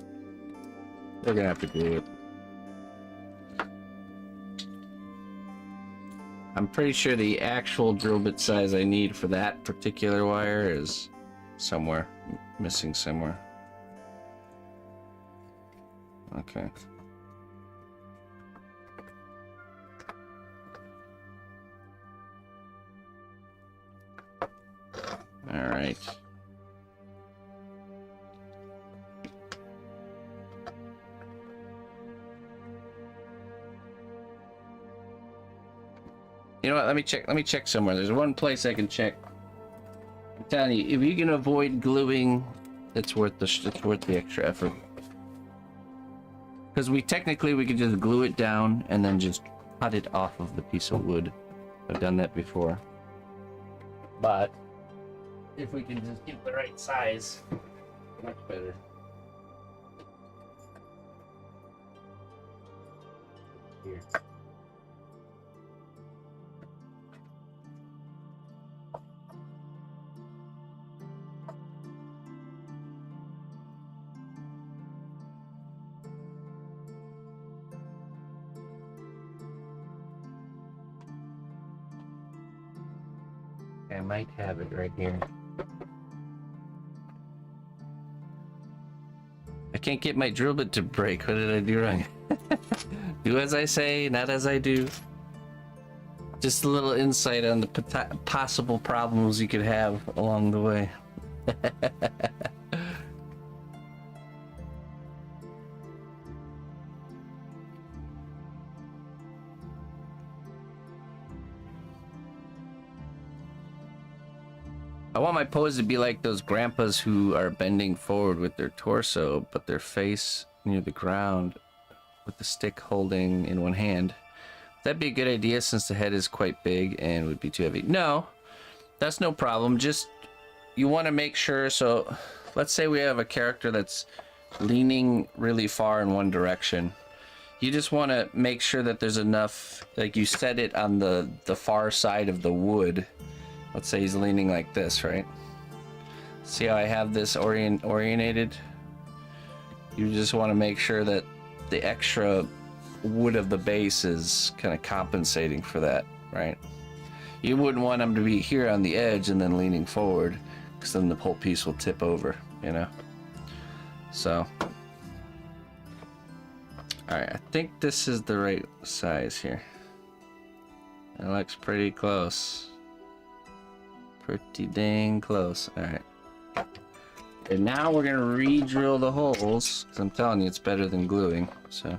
They're gonna have to glue it. I'm pretty sure the actual drill bit size I need for that particular wire is somewhere, missing somewhere. Okay. All right. You know what? Let me check. Let me check somewhere. There's one place I can check. I'm telling you, if you can avoid gluing, it's worth the extra effort. Because we could just glue it down and then just cut it off of the piece of wood. I've done that before. But if we can just get the right size, much better. Here. I might have it right here. I can't get my drill bit to break. What did I do wrong? Do as I say, not as I do. Just a little insight on the possible problems you could have along the way. I want my pose to be like those grandpas who are bending forward with their torso, but their face near the ground with the stick holding in one hand. That'd be a good idea since the head is quite big and would be too heavy. No, that's no problem. Just, you want to make sure, so let's say we have a character that's leaning really far in one direction. You just want to make sure that there's enough, like you set it on the far side of the wood. Let's say he's leaning like this, right? See how I have this orientated? You just want to make sure that the extra wood of the base is kind of compensating for that, right? You wouldn't want him to be here on the edge and then leaning forward, because then the whole piece will tip over, you know? So, alright, I think this is the right size here. It looks pretty close. Pretty dang close. Alright. And now we're gonna re-drill the holes, because I'm telling you it's better than gluing, so.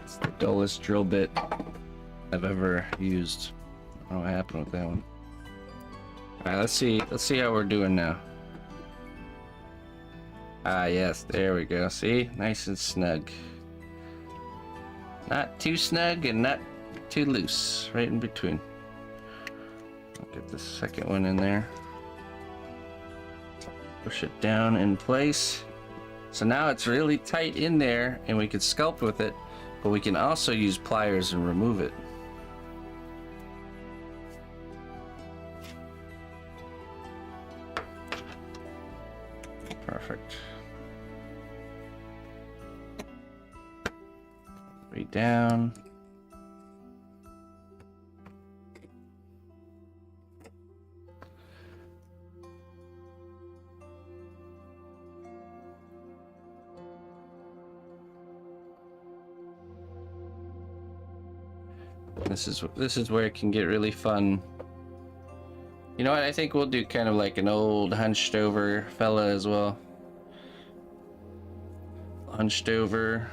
It's the dullest drill bit I've ever used. I don't know what happened with that one. Alright, let's see how we're doing now. Ah yes, there we go. See? Nice and snug. Not too snug and not too loose. Right in between. I'll get the second one in there. Push it down in place. So now it's really tight in there and we can sculpt with it, but we can also use pliers and remove it. Perfect. Way down. This is where it can get really fun. You know what? I think we'll do kind of like an old hunched over fella as well. Hunched over.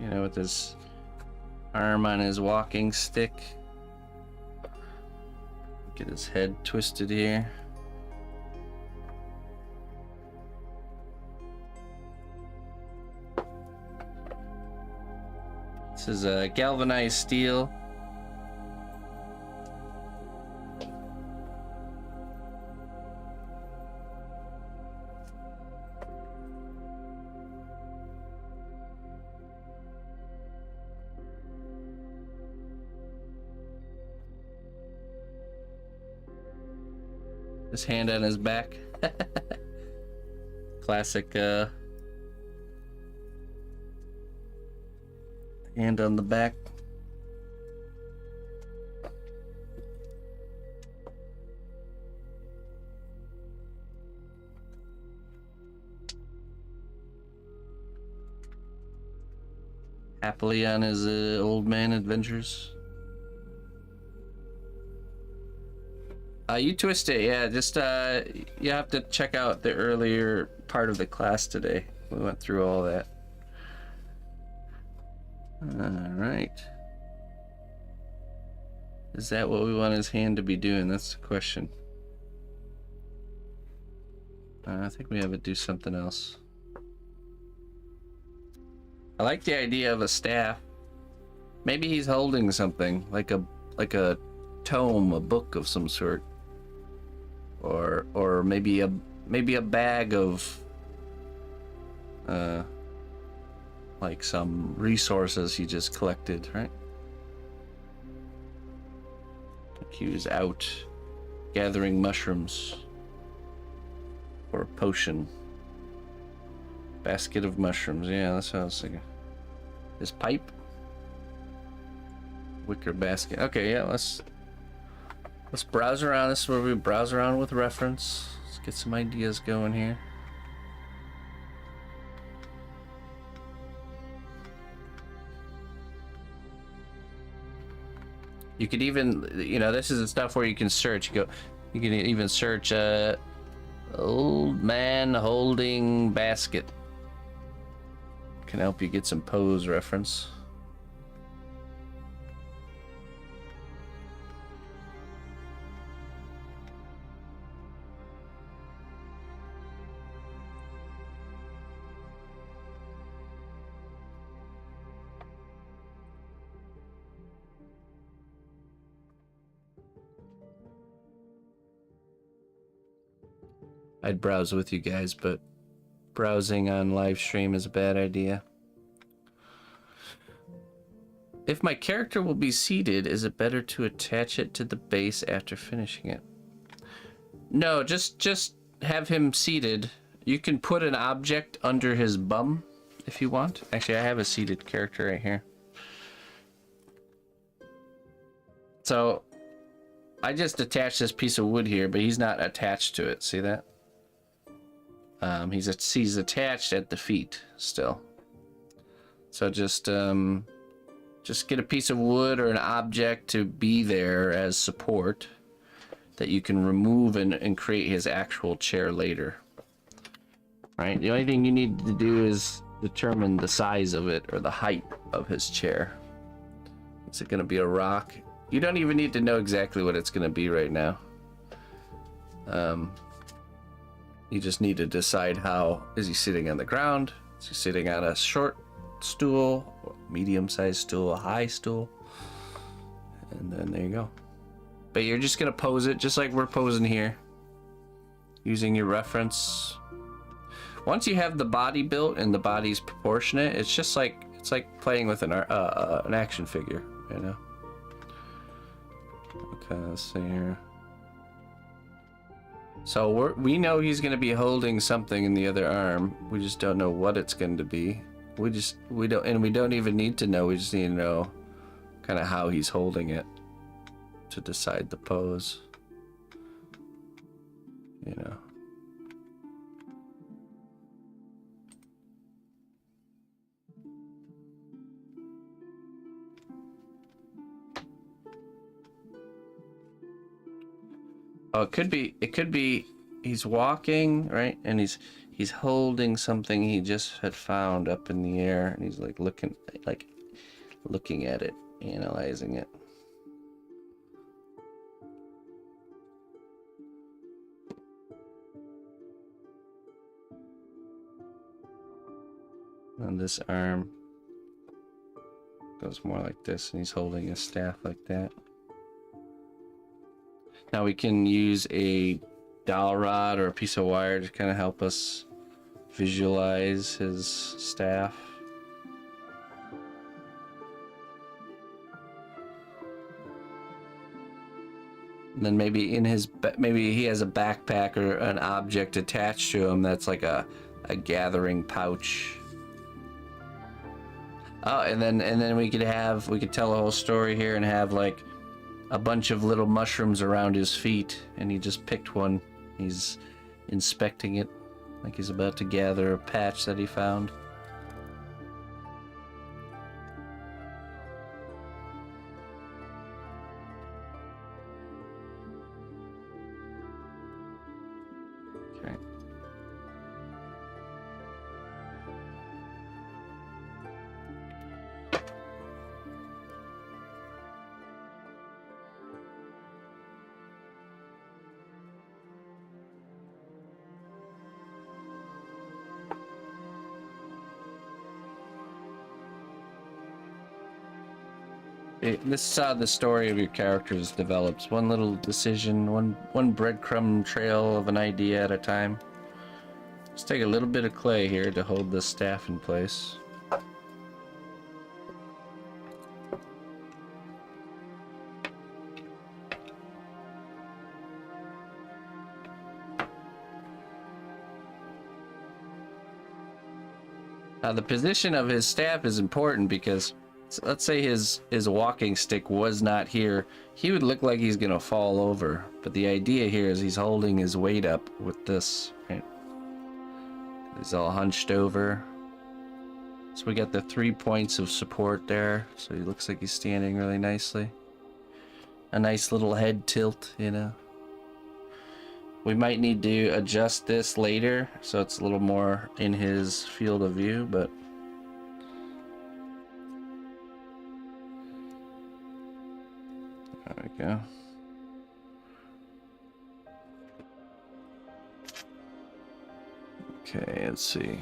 You know, with his arm on his walking stick. Get his head twisted here. This is a galvanized steel. His hand on his back. Classic hand on the back. Happily on his old man adventures. You twist it, yeah. Just you have to check out the earlier part of the class today. We went through all that. All right. Is that what we want his hand to be doing? That's the question. I think we have to do something else. I like the idea of a staff. Maybe he's holding something like a tome, a book of some sort, or maybe a bag of like some resources he just collected, right? Like he was out gathering mushrooms for a potion. Basket of mushrooms, yeah, that's what I was thinking. His pipe, wicker basket. Okay, yeah, let's browse around. This is where we browse around with reference. Let's get some ideas going here. You could even, you know, this is the stuff where you can search. You can even search old man holding basket. Can help you get some pose reference. I'd browse with you guys, but browsing on live stream is a bad idea. If my character will be seated, is it better to attach it to the base after finishing it? No, just have him seated. You can put an object under his bum if you want. Actually, I have a seated character right here. So I just attached this piece of wood here, but he's not attached to it. See that? He's attached at the feet still. So just get a piece of wood or an object to be there as support that you can remove and create his actual chair later. Right? The only thing you need to do is determine the size of it or the height of his chair. Is it going to be a rock? You don't even need to know exactly what it's going to be right now. You just need to decide how. Is he sitting on the ground? Is he sitting on a short stool, medium-sized stool, a high stool? And then there you go. But you're just going to pose it just like we're posing here, using your reference. Once you have the body built and the body's proportionate, it's just like playing with an action figure, you know. Okay, let's see here. So we know he's going to be holding something in the other arm. We just don't know what it's going to be. We don't even need to know. We just need to know kind of how he's holding it to decide the pose. You know. Oh, it could be. It could be. He's walking, right, and he's holding something he just had found up in the air, and he's like looking at it, analyzing it. And this arm goes more like this, and he's holding his staff like that. Now we can use a dowel rod or a piece of wire to kind of help us visualize his staff. And then maybe maybe he has a backpack or an object attached to him that's like a gathering pouch. Oh, and then we could tell a whole story here and have like a bunch of little mushrooms around his feet, and he just picked one. He's inspecting it like he's about to gather a patch that he found. Okay. This is how the story of your characters develops. One little decision, one breadcrumb trail of an idea at a time. Let's take a little bit of clay here to hold this staff in place. Now the position of his staff is important because let's say his walking stick was not here, he would look like he's gonna fall over. But the idea here is he's holding his weight up with this. Right? He's all hunched over. So we got the 3 points of support there. So he looks like he's standing really nicely. A nice little head tilt, you know. We might need to adjust this later so it's a little more in his field of view, but there we go. Okay, let's see.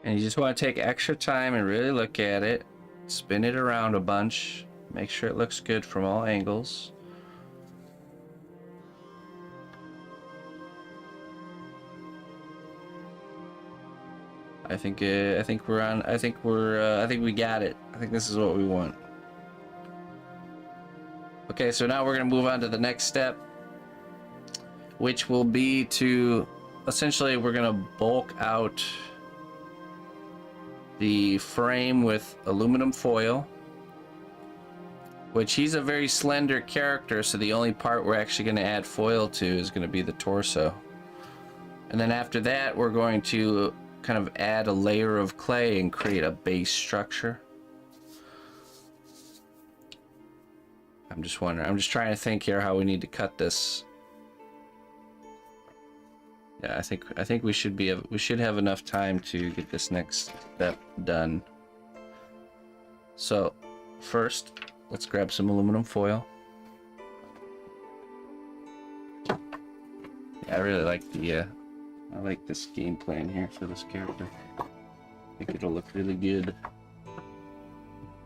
And you just want to take extra time and really look at it, spin it around a bunch, make sure it looks good from all angles. I think we got it. I think this is what we want. Okay, so now we're gonna move on to the next step, which will be to essentially we're gonna bulk out the frame with aluminum foil, which he's a very slender character, so the only part we're actually going to add foil to is going to be the torso. And then after that we're going to kind of add a layer of clay and create a base structure. I'm just trying to think here how we need to cut this. Yeah, I think we should have enough time to get this next step done. So first, let's grab some aluminum foil. Yeah, I really like I like this game plan here for this character. I think it'll look really good.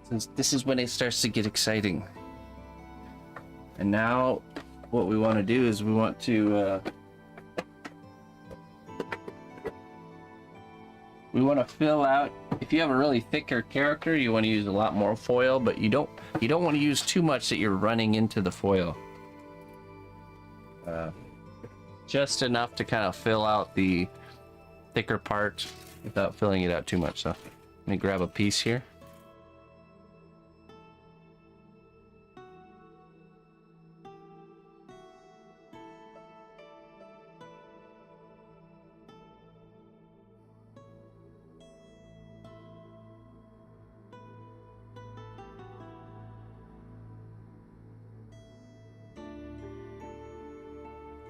Since this is when it starts to get exciting. And now what we want to do is we want to fill out. If you have a really thicker character, you want to use a lot more foil, but you don't want to use too much that you're running into the foil. Just enough to kind of fill out the thicker part without filling it out too much. So Let me grab a piece here.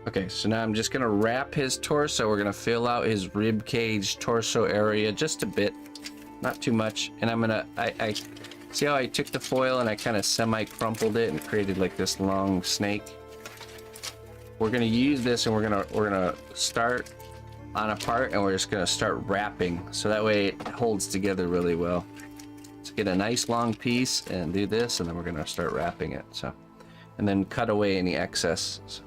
Okay, so now I'm just gonna wrap his torso. We're gonna fill out his rib cage torso area just a bit, not too much. And I'm gonna, I see how I took the foil and I kind of semi-crumpled it and created like this long snake. We're gonna use this and we're gonna start on a part and we're just gonna start wrapping, so that way it holds together really well. Let's get a nice long piece and do this, and then we're gonna start wrapping it. So, and then cut away any excess. So,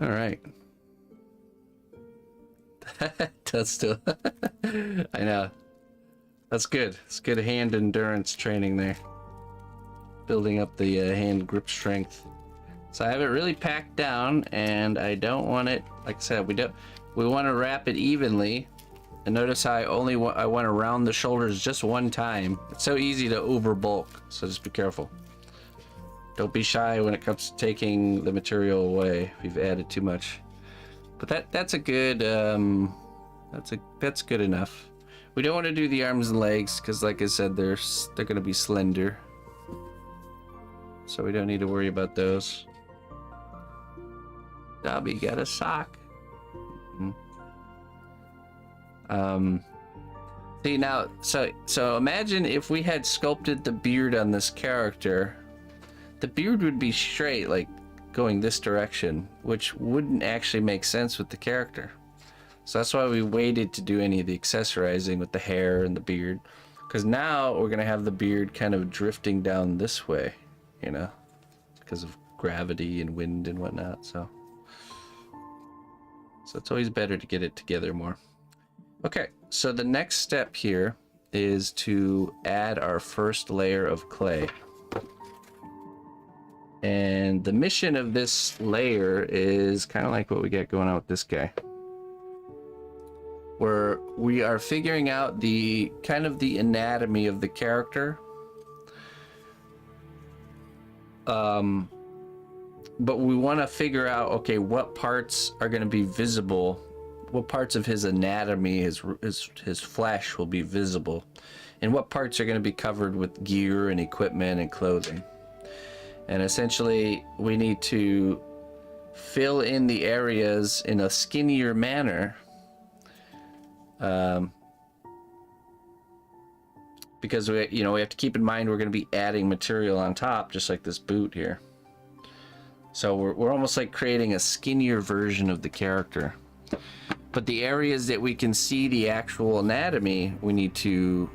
all right. That's still, I know. That's good. It's good hand endurance training there. Building up the hand grip strength. So I have it really packed down, and I don't want it, like I said, we want to wrap it evenly. And notice how I went around the shoulders just one time. It's so easy to overbulk, so just be careful. Don't be shy when it comes to taking the material away if you've added too much. But that's a good, that's good enough. We don't want to do the arms and legs because, like I said, they're going to be slender. So we don't need to worry about those. Dobby got a sock. See now, so imagine if we had sculpted the beard on this character. The beard would be straight, like going this direction, which wouldn't actually make sense with the character. So that's why we waited to do any of the accessorizing with the hair and the beard, because now we're gonna have the beard kind of drifting down this way, you know, because of gravity and wind and whatnot. So it's always better to get it together more. Okay, so the next step here is to add our first layer of clay. And the mission of this layer is kind of like what we got going on with this guy, where we are figuring out the kind of the anatomy of the character. But we want to figure out, okay, what parts are going to be visible, what parts of his anatomy, his flesh will be visible, and what parts are going to be covered with gear and equipment and clothing. And essentially, we need to fill in the areas in a skinnier manner, because we have to keep in mind we're going to be adding material on top, just like this boot here. So we're almost like creating a skinnier version of the character. But the areas that we can see the actual anatomy, we need to,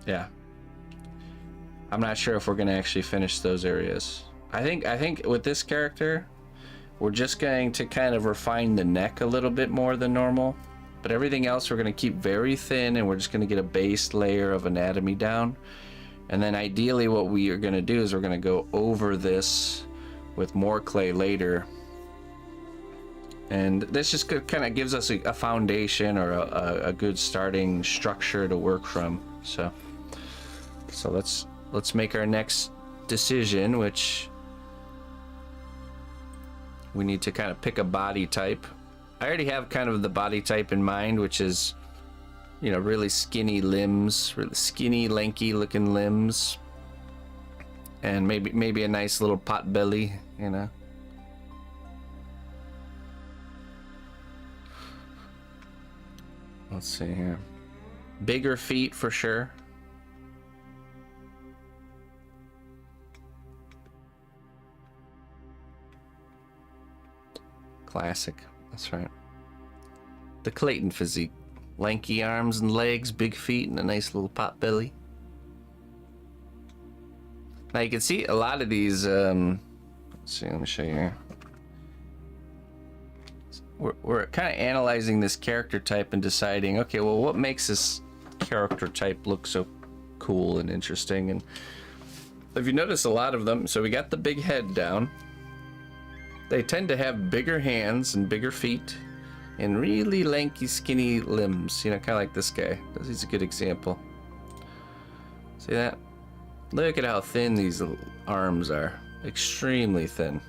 yeah. I'm not sure if we're going to actually finish those areas. I think with this character, we're just going to kind of refine the neck a little bit more than normal. But everything else we're going to keep very thin, and we're just going to get a base layer of anatomy down. And then ideally what we are going to do is we're going to go over this with more clay later. And this just kind of gives us a foundation or a good starting structure to work from. So So let's make our next decision, which we need to kind of pick a body type. I already have kind of the body type in mind, which is, you know, really skinny limbs, really skinny, lanky looking limbs, and maybe a nice little pot belly, you know. Let's see here. Bigger feet for sure. Classic. That's right. The Clayton physique. Lanky arms and legs, big feet, and a nice little pot belly. Now you can see a lot of these, let's see, let me show you here. We're kind of analyzing this character type and deciding, okay, well, what makes this character type look so cool and interesting? And if you notice, a lot of them, so we got the big head down. They tend to have bigger hands and bigger feet and really lanky, skinny limbs, you know, kind of like this guy. He's a good example. See that? Look at how thin these arms are. Extremely thin.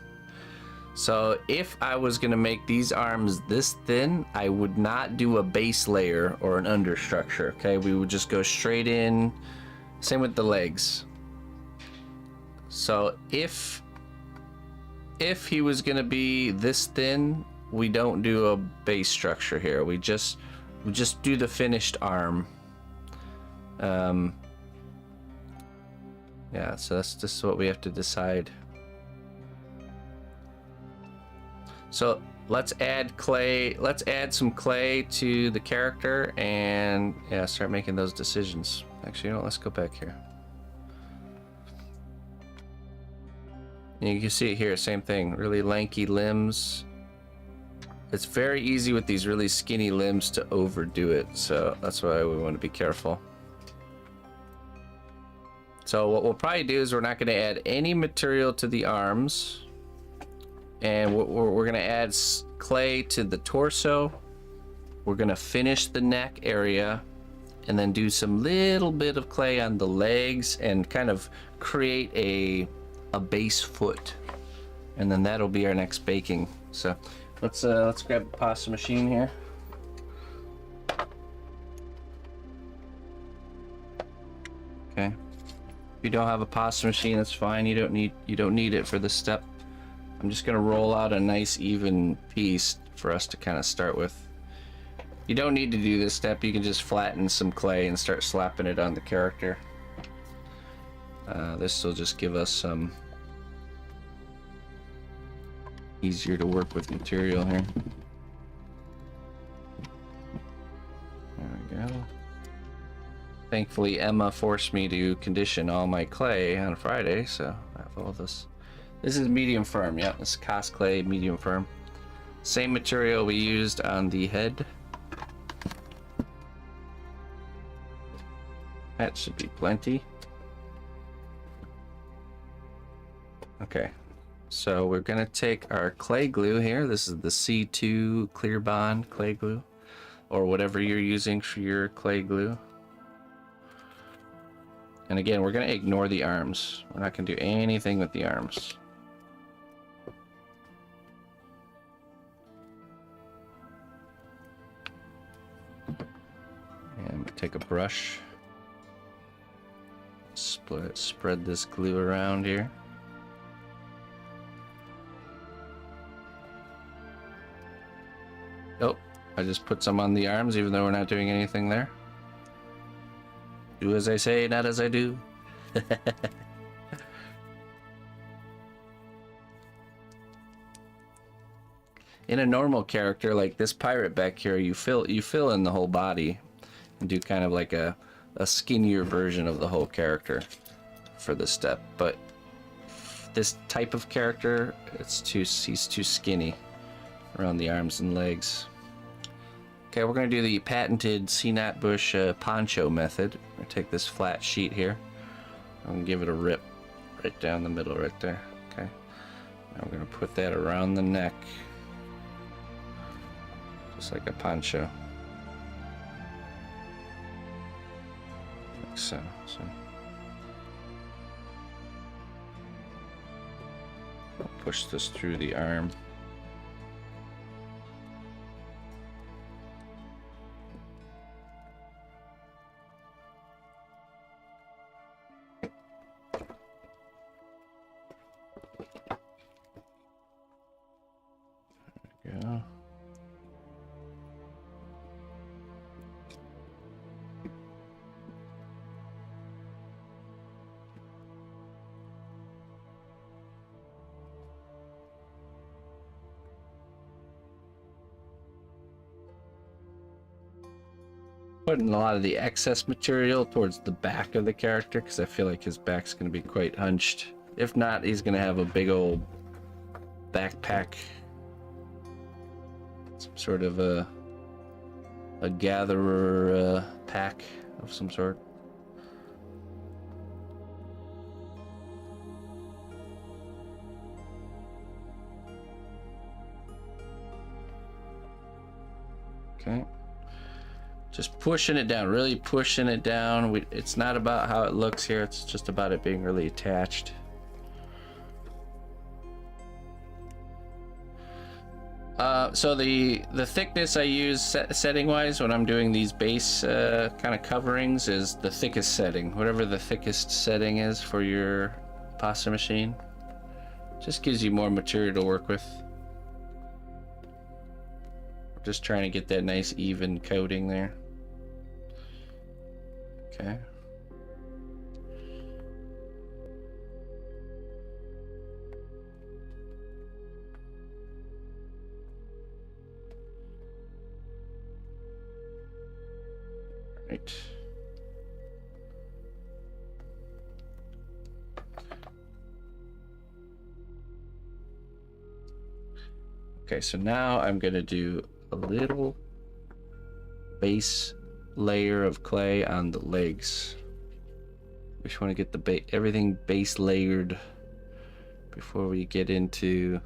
So if I was gonna make these arms this thin, I would not do a base layer or an understructure, okay? We would just go straight in. Same with the legs. So if he was gonna be this thin, we don't do a base structure here. We just do the finished arm. Yeah, so that's just what we have to decide. So let's add clay. Let's add some clay to the character and yeah, start making those decisions. Actually, you know, let's go back here. You can see it here, same thing. Really lanky limbs. It's very easy with these really skinny limbs to overdo it, so that's why we want to be careful. So what we'll probably do is we're not going to add any material to the arms. And we're going to add clay to the torso. We're going to finish the neck area and then do some little bit of clay on the legs and kind of create a base foot. And then that'll be our next baking. So let's grab the pasta machine here. Okay. If you don't have a pasta machine, that's fine. You don't need it for this step. I'm just gonna roll out a nice even piece for us to kind of start with. You don't need to do this step. You can just flatten some clay and start slapping it on the character. This will just give us some easier to work with material here. There we go. Thankfully, Emma forced me to condition all my clay on Friday, so I have all this. This is medium firm, yeah, this is Cosclay medium firm. Same material we used on the head. That should be plenty. Okay, so we're gonna take our clay glue here. This is the C2 Clear Bond clay glue, or whatever you're using for your clay glue. And again, we're gonna ignore the arms. We're not gonna do anything with the arms. And take a brush, spread this glue around here. Oh, I just put some on the arms even though we're not doing anything there. Do as I say, not as I do. In a normal character like this pirate back here, you fill in the whole body and do kind of like a skinnier version of the whole character for this step. But this type of character, he's too skinny around the arms and legs. Okay, we're going to do the patented C-Knot Bush poncho method. I'm going to take this flat sheet here. I'm going to give it a rip right down the middle right there. Okay. Now we're going to put that around the neck. Just like a poncho. Like so. push this through the arm. There we go. Putting a lot of the excess material towards the back of the character because I feel like his back's going to be quite hunched. If not, he's going to have a big old backpack, some sort of a gatherer pack of some sort. Okay. Just pushing it down, really pushing it down. It's not about how it looks here, it's just about it being really attached. So the thickness I use setting wise when I'm doing these base kind of coverings is the thickest setting. Whatever the thickest setting is for your pasta machine. Just gives you more material to work with. Just trying to get that nice even coating there. Okay. Right. Okay, so now I'm gonna do a little base layer of clay on the legs. We just want to get the everything base layered before we get into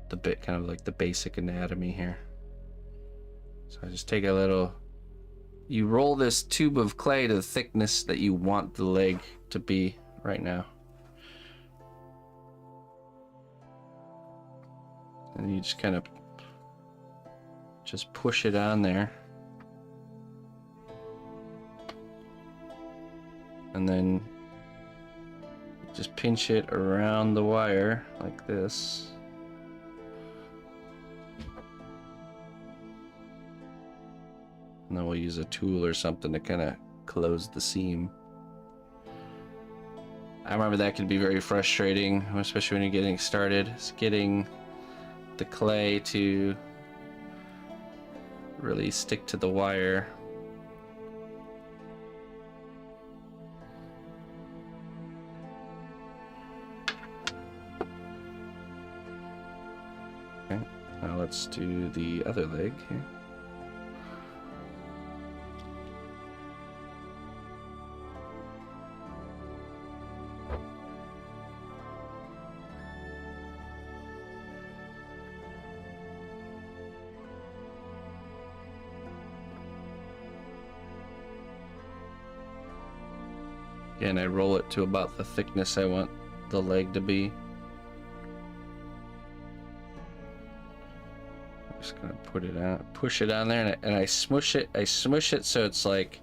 the bit, kind of like the basic anatomy here. So I just take a little, you roll this tube of clay to the thickness that you want the leg to be right now. And you just kind of just push it on there. And then just pinch it around the wire like this. And then we'll use a tool or something to kind of close the seam. I remember that could be very frustrating, especially when you're getting started. It's getting the clay to really stick to the wire. Okay, now let's do the other leg here. Again, I roll it to about the thickness I want the leg to be. I'm just gonna put it on, push it on there, and I smush it. I smush it so it's like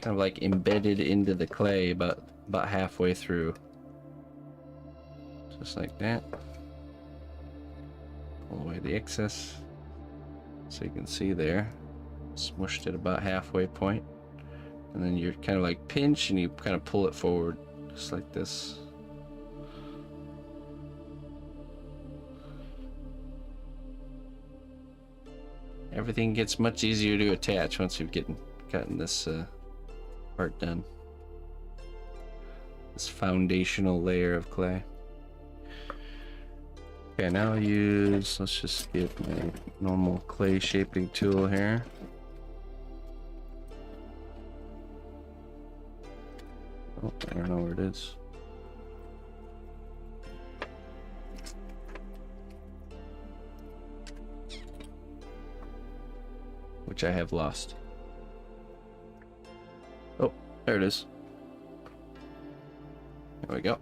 kind of like embedded into the clay about halfway through. Just like that. Pull away the excess, so you can see there. Smushed it about halfway point. And then you're kind of like pinch and you kind of pull it forward, just like this. Everything gets much easier to attach once you've gotten this part done. This foundational layer of clay. Okay, now I'll use, let's just get my normal clay shaping tool here. Oh, I don't know where it is. Which I have lost. Oh, There it is. There we go.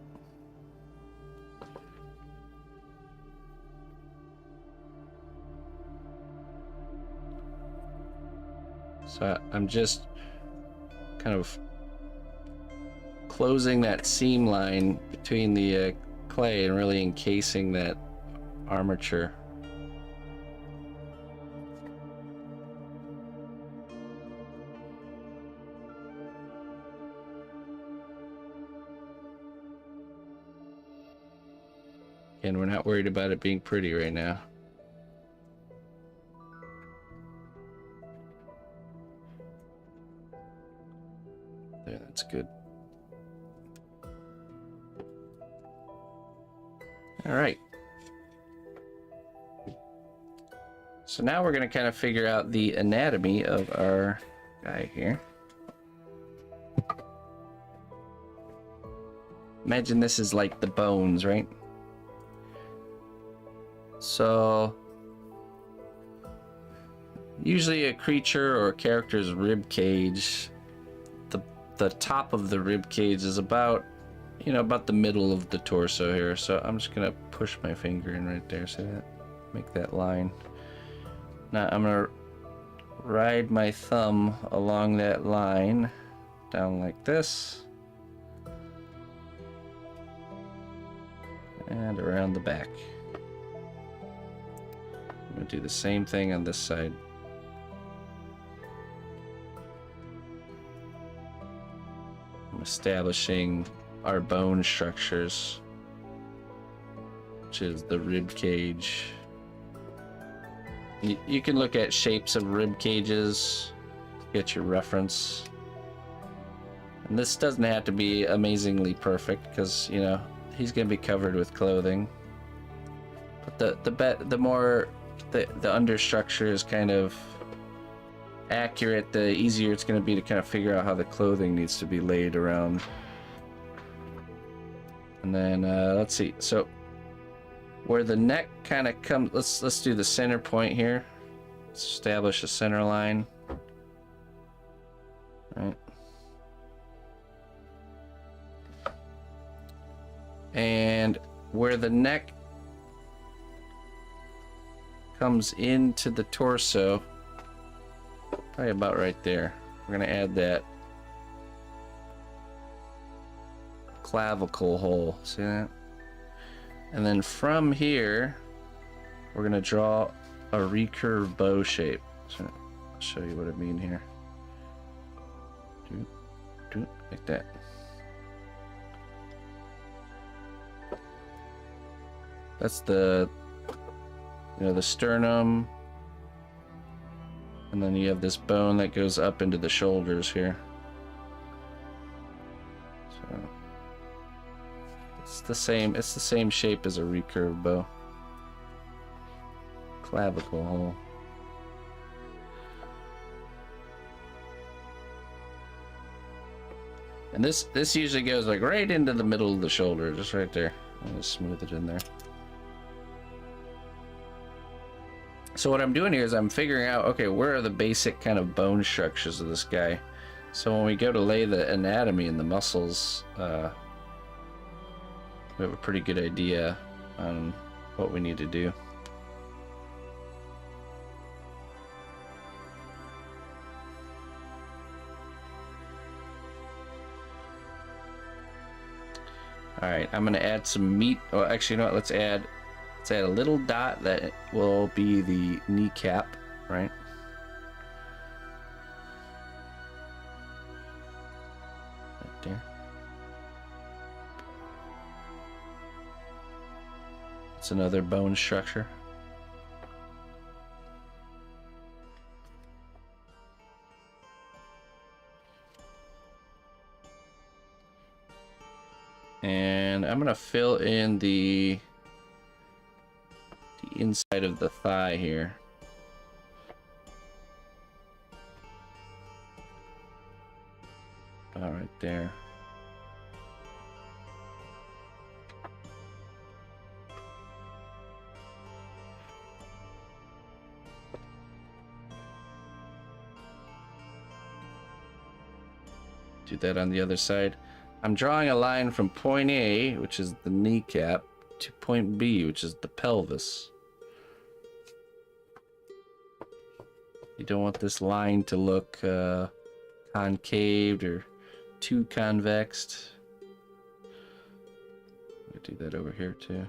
So I'm just kind of closing that seam line between the clay and really encasing that armature. And we're not worried about it being pretty right now. There, that's good. All right. So now we're going to kind of figure out the anatomy of our guy here. Imagine this is like the bones, right? So usually a creature or a character's rib cage, the top of the rib cage is about, you know, about the middle of the torso here. So I'm just gonna push my finger in right there, see that? Make that line. Now I'm gonna ride my thumb along that line down like this and around the back. I'm gonna do the same thing on this side. I'm establishing our bone structures, which is the rib cage. You can look at shapes of rib cages to get your reference. And this doesn't have to be amazingly perfect because, you know, he's going to be covered with clothing. But the more the understructure is kind of accurate, the easier it's going to be to kind of figure out how the clothing needs to be laid around. And then let's see. So where the neck kind of comes, let's do the center point here. Let's establish a center line. Right. And where the neck comes into the torso, probably about right there. We're gonna add that clavicle hole. See that? And then from here, we're gonna draw a recurve bow shape. So I'll show you what I mean here. Like that. That's the, you know, the sternum. And then you have this bone that goes up into the shoulders here. So it's the same shape as a recurve bow. Clavicle hole. And this usually goes like right into the middle of the shoulder, just right there. I'm gonna smooth it in there. So what I'm doing here is I'm figuring out, okay, where are the basic kind of bone structures of this guy? So when we go to lay the anatomy and the muscles, we have a pretty good idea on what we need to do. All right, I'm gonna add some meat. Oh, actually, you know what? Let's add a little dot that will be the kneecap, right? Right there. It's another bone structure. And I'm gonna fill in the inside of the thigh here. All right there. Do that on the other side. I'm drawing a line from point A, which is the kneecap, to point B, which is the pelvis. You don't want this line to look concaved or too convexed. I'll do that over here too.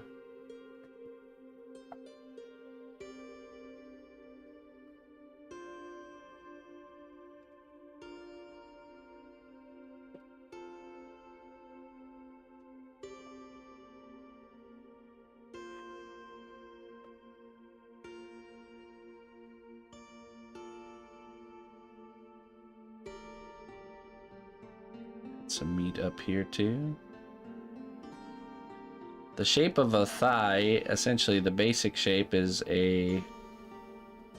Some meat up here too. The shape of a thigh, essentially the basic shape, is a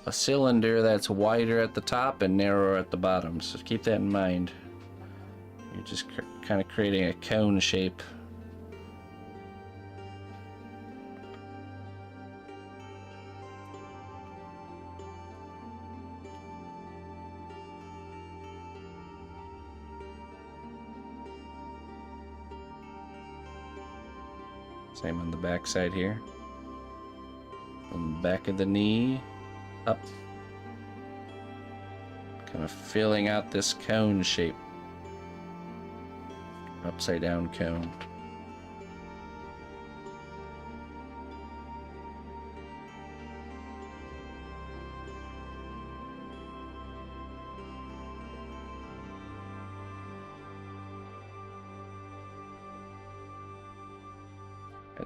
cylinder that's wider at the top and narrower at the bottom. So keep that in mind. You're just kind of creating a cone shape. Same on the back side here. From the back of the knee up. Kind of filling out this cone shape. Upside down cone.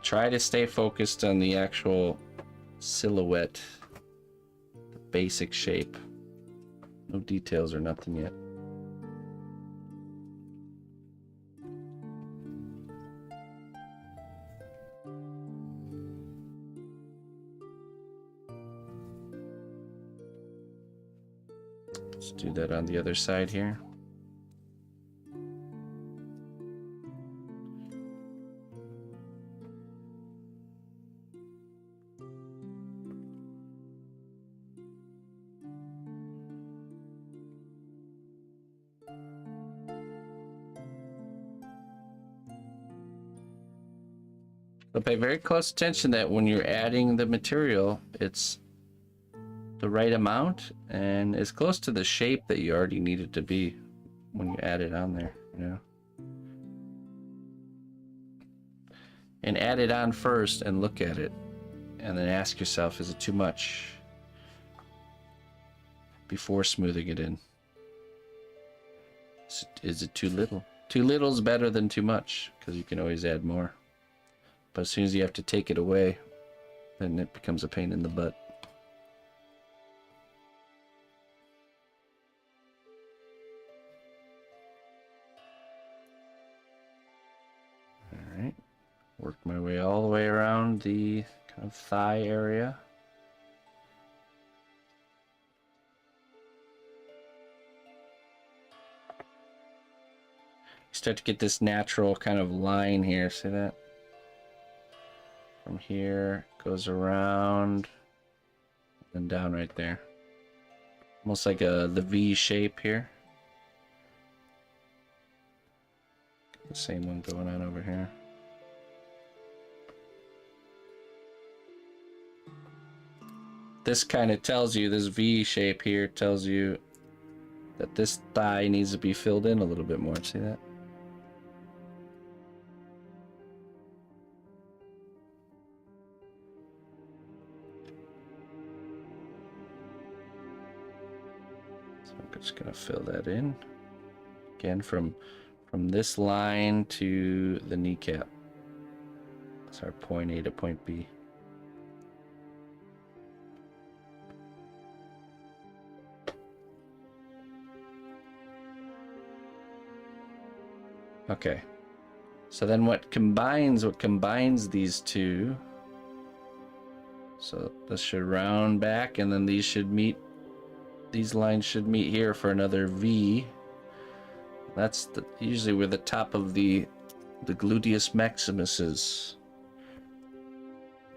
Try to stay focused on the actual silhouette, the basic shape. No details or nothing yet. Let's do that on the other side here. So pay very close attention that when you're adding the material, it's the right amount and as close to the shape that you already need it to be when you add it on there, you know. And add it on first and look at it, and then ask yourself, is it too much? Before smoothing it in. Is it too little? Too little is better than too much, because you can always add more. But as soon as you have to take it away, then it becomes a pain in the butt. Alright. Work my way all the way around the kind of thigh area. You start to get this natural kind of line here, see that? From here, goes around, and down right there. Almost like the V shape here. The same one going on over here. This kind of tells you, this V shape here tells you that this thigh needs to be filled in a little bit more. See that? Just gonna fill that in again from this line to the kneecap. That's our point A to point B. Okay, so then what combines these two, so this should round back and then these should meet. These lines should meet here for another V. That's usually where the top of the gluteus maximus is.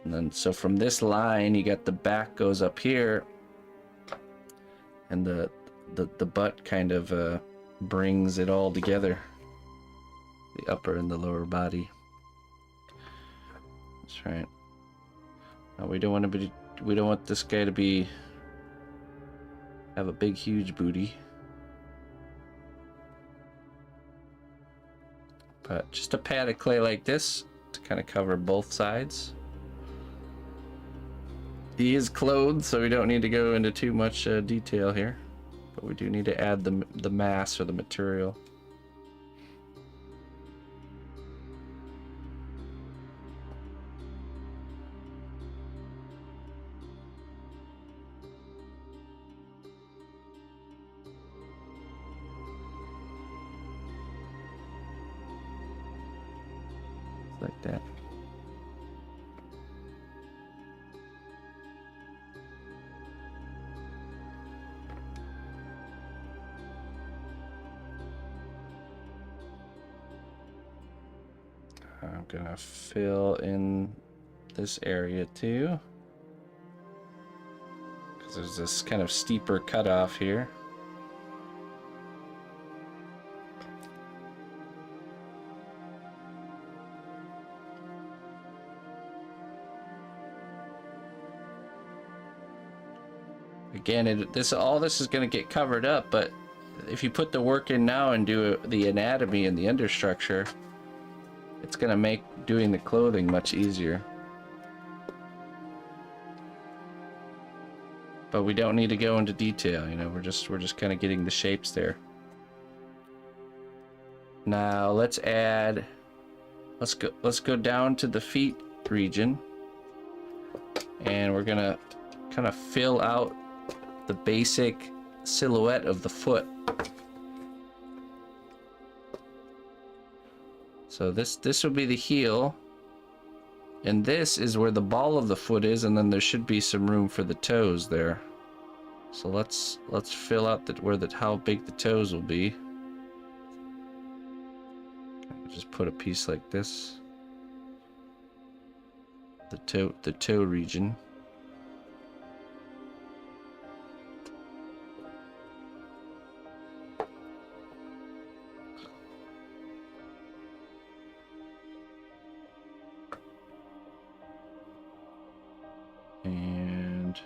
And then so from this line, you got the back goes up here, and the butt kind of brings it all together. The upper and the lower body. That's right. Now we don't want this guy to have a big huge booty. But just a pad of clay like this to kind of cover both sides. He is clothed, so we don't need to go into too much detail here. But we do need to add the mass or the material. Like that. I'm gonna fill in this area too, because there's this kind of steeper cutoff here. Again, all this is going to get covered up, but if you put the work in now and do the anatomy and the understructure, it's going to make doing the clothing much easier. But we don't need to go into detail, you know, we're just kind of getting the shapes there. Now let's go down to the feet region, and we're going to kind of fill out the basic silhouette of the foot. So this would be the heel, and this is where the ball of the foot is, and then there should be some room for the toes there. So let's fill out how big the toes will be. Just put a piece like this. The toe region. And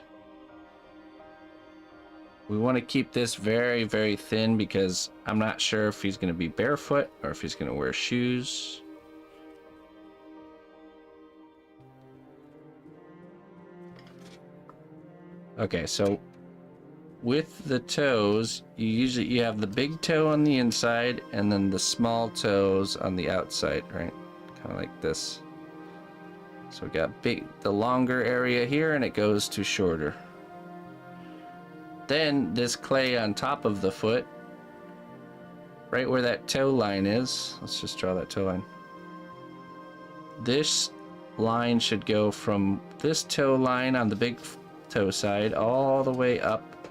we want to keep this very, very thin because I'm not sure if he's going to be barefoot or if he's going to wear shoes. Okay, so with the toes, you have the big toe on the inside and then the small toes on the outside, right? Kind of like this. So we got the longer area here, and it goes to shorter. Then this clay on top of the foot, right where that toe line is, let's just draw that toe line. This line should go from this toe line on the big toe side all the way up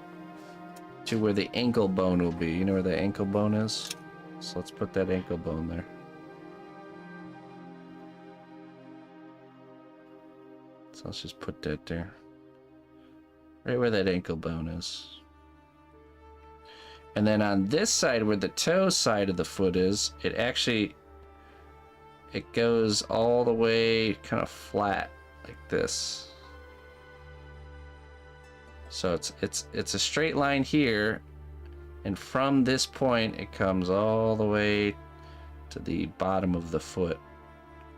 to where the ankle bone will be. You know where the ankle bone is? So let's put that ankle bone there. So let's just put that there. Right where that ankle bone is. And then on this side where the toe side of the foot is, it goes all the way kind of flat like this. So it's a straight line here, and from this point it comes all the way to the bottom of the foot.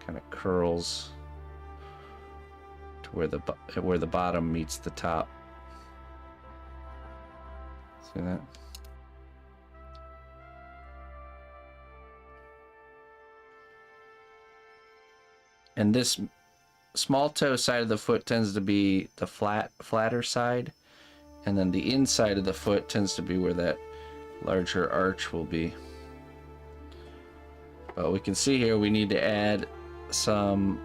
Kind of curls to where the bottom meets the top. See that? And this small toe side of the foot tends to be the flatter side, and then the inside of the foot tends to be where that larger arch will be. But we can see here we need to add some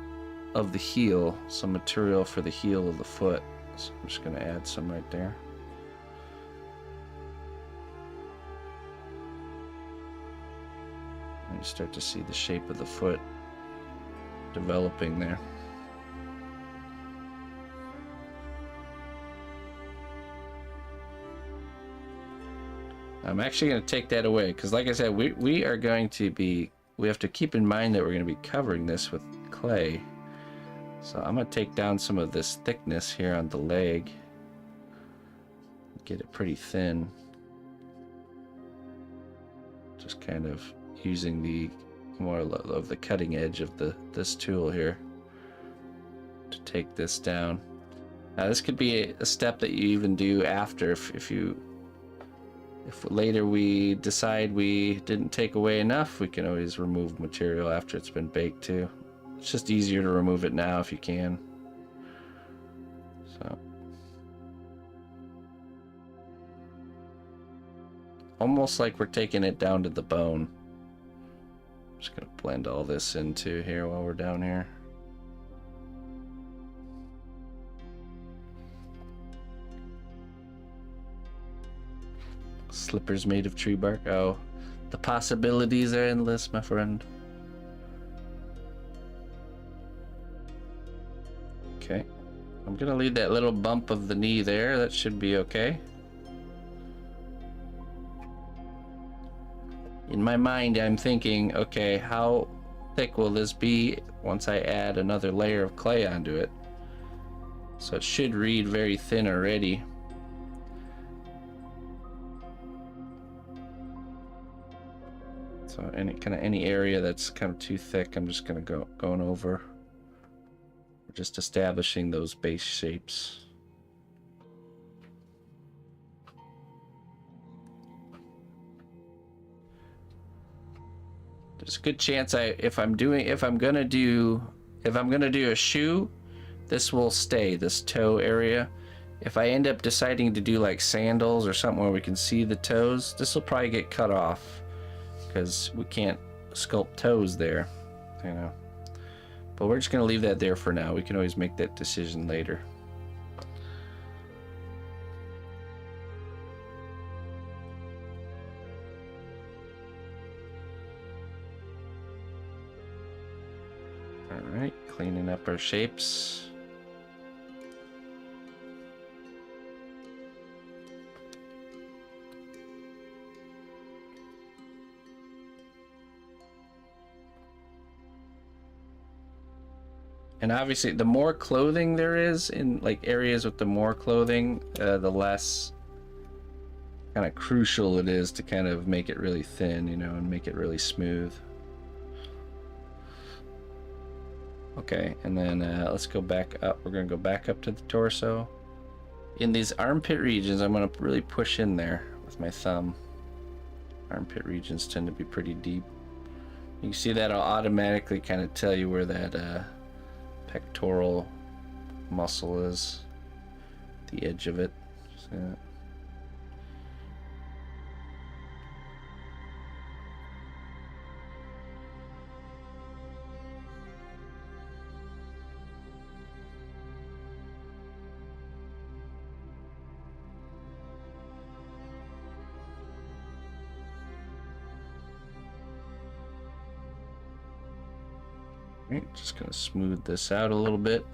of the heel, some material for the heel of the foot. So I'm just going to add some right there. And you start to see the shape of the foot developing there. I'm actually going to take that away because, like I said, we are going to be, we have to keep in mind that we're going to be covering this with clay. So I'm going to take down some of this thickness here on the leg. Get it pretty thin. Just kind of using the more of the cutting edge of this tool here to take this down. Now this could be a step that you even do after if later we decide we didn't take away enough, we can always remove material after it's been baked too. It's just easier to remove it now if you can. So almost like we're taking it down to the bone. I'm just gonna blend all this into here while we're down here. Slippers made of tree bark. Oh, the possibilities are endless, my friend. Okay, I'm gonna leave that little bump of the knee there. That should be okay. In my mind, I'm thinking, okay, how thick will this be once I add another layer of clay onto it? So it should read very thin already. So any area that's kind of too thick, I'm just gonna going over. We're just establishing those base shapes. There's a good chance if I'm gonna do a shoe, this will stay, this toe area. If I end up deciding to do like sandals or something where we can see the toes, this will probably get cut off because we can't sculpt toes there, you know. But we're just gonna leave that there for now. We can always make that decision later. All right, cleaning up our shapes. And obviously, the more clothing there is in like areas with the more clothing, the less kind of crucial it is to kind of make it really thin, you know, and make it really smooth. Okay, and then let's go back up. We're gonna go back up to the torso. In these armpit regions, I'm gonna really push in there with my thumb. Armpit regions tend to be pretty deep. You can see that I'll automatically kind of tell you where that pectoral muscle is, the edge of it. See that? Right, just gonna smooth this out a little bit.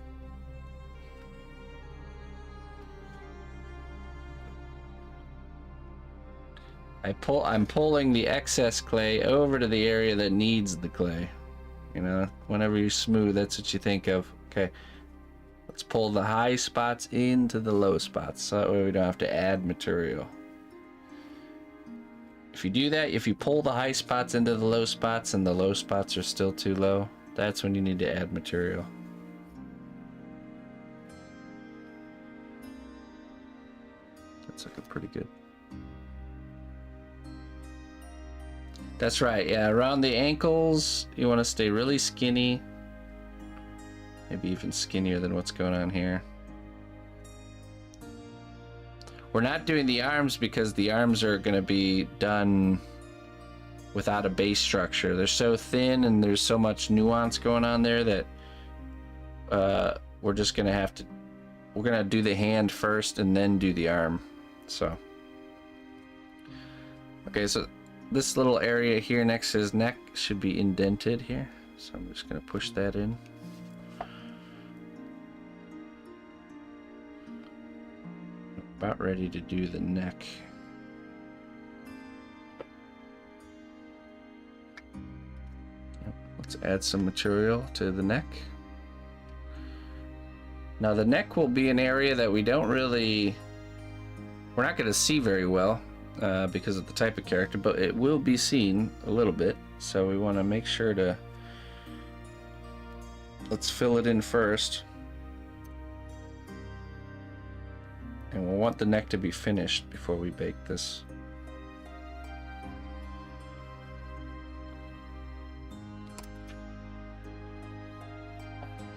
I'm pulling the excess clay over to the area that needs the clay. You know, whenever you smooth, that's what you think of. Okay, let's pull the high spots into the low spots, so that way we don't have to add material. If you do that, if you pull the high spots into the low spots and the low spots are still too low, that's when you need to add material. That's looking pretty good. That's right, yeah, around the ankles, you want to stay really skinny. Maybe even skinnier than what's going on here. We're not doing the arms because the arms are going to be done without a base structure. They're so thin and there's so much nuance going on there that we're just gonna have to, we're gonna do the hand first and then do the arm. So okay, so this little area here next to his neck should be indented here, so I'm just gonna push that in. About ready to do the neck. Let's add some material to the neck. Now the neck will be an area that we're not going to see very well because of the type of character, but it will be seen a little bit. So we want to make sure to, let's fill it in first. And we'll want the neck to be finished before we bake this.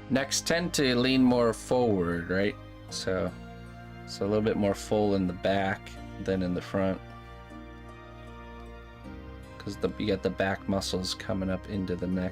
Necks tend to lean more forward, right? So it's a little bit more full in the back than in the front. Because you got the back muscles coming up into the neck.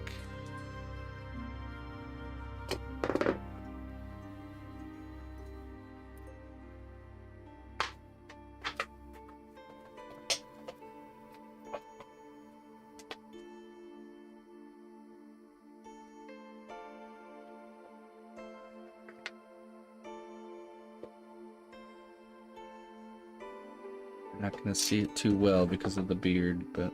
Not going to see it too well because of the beard, but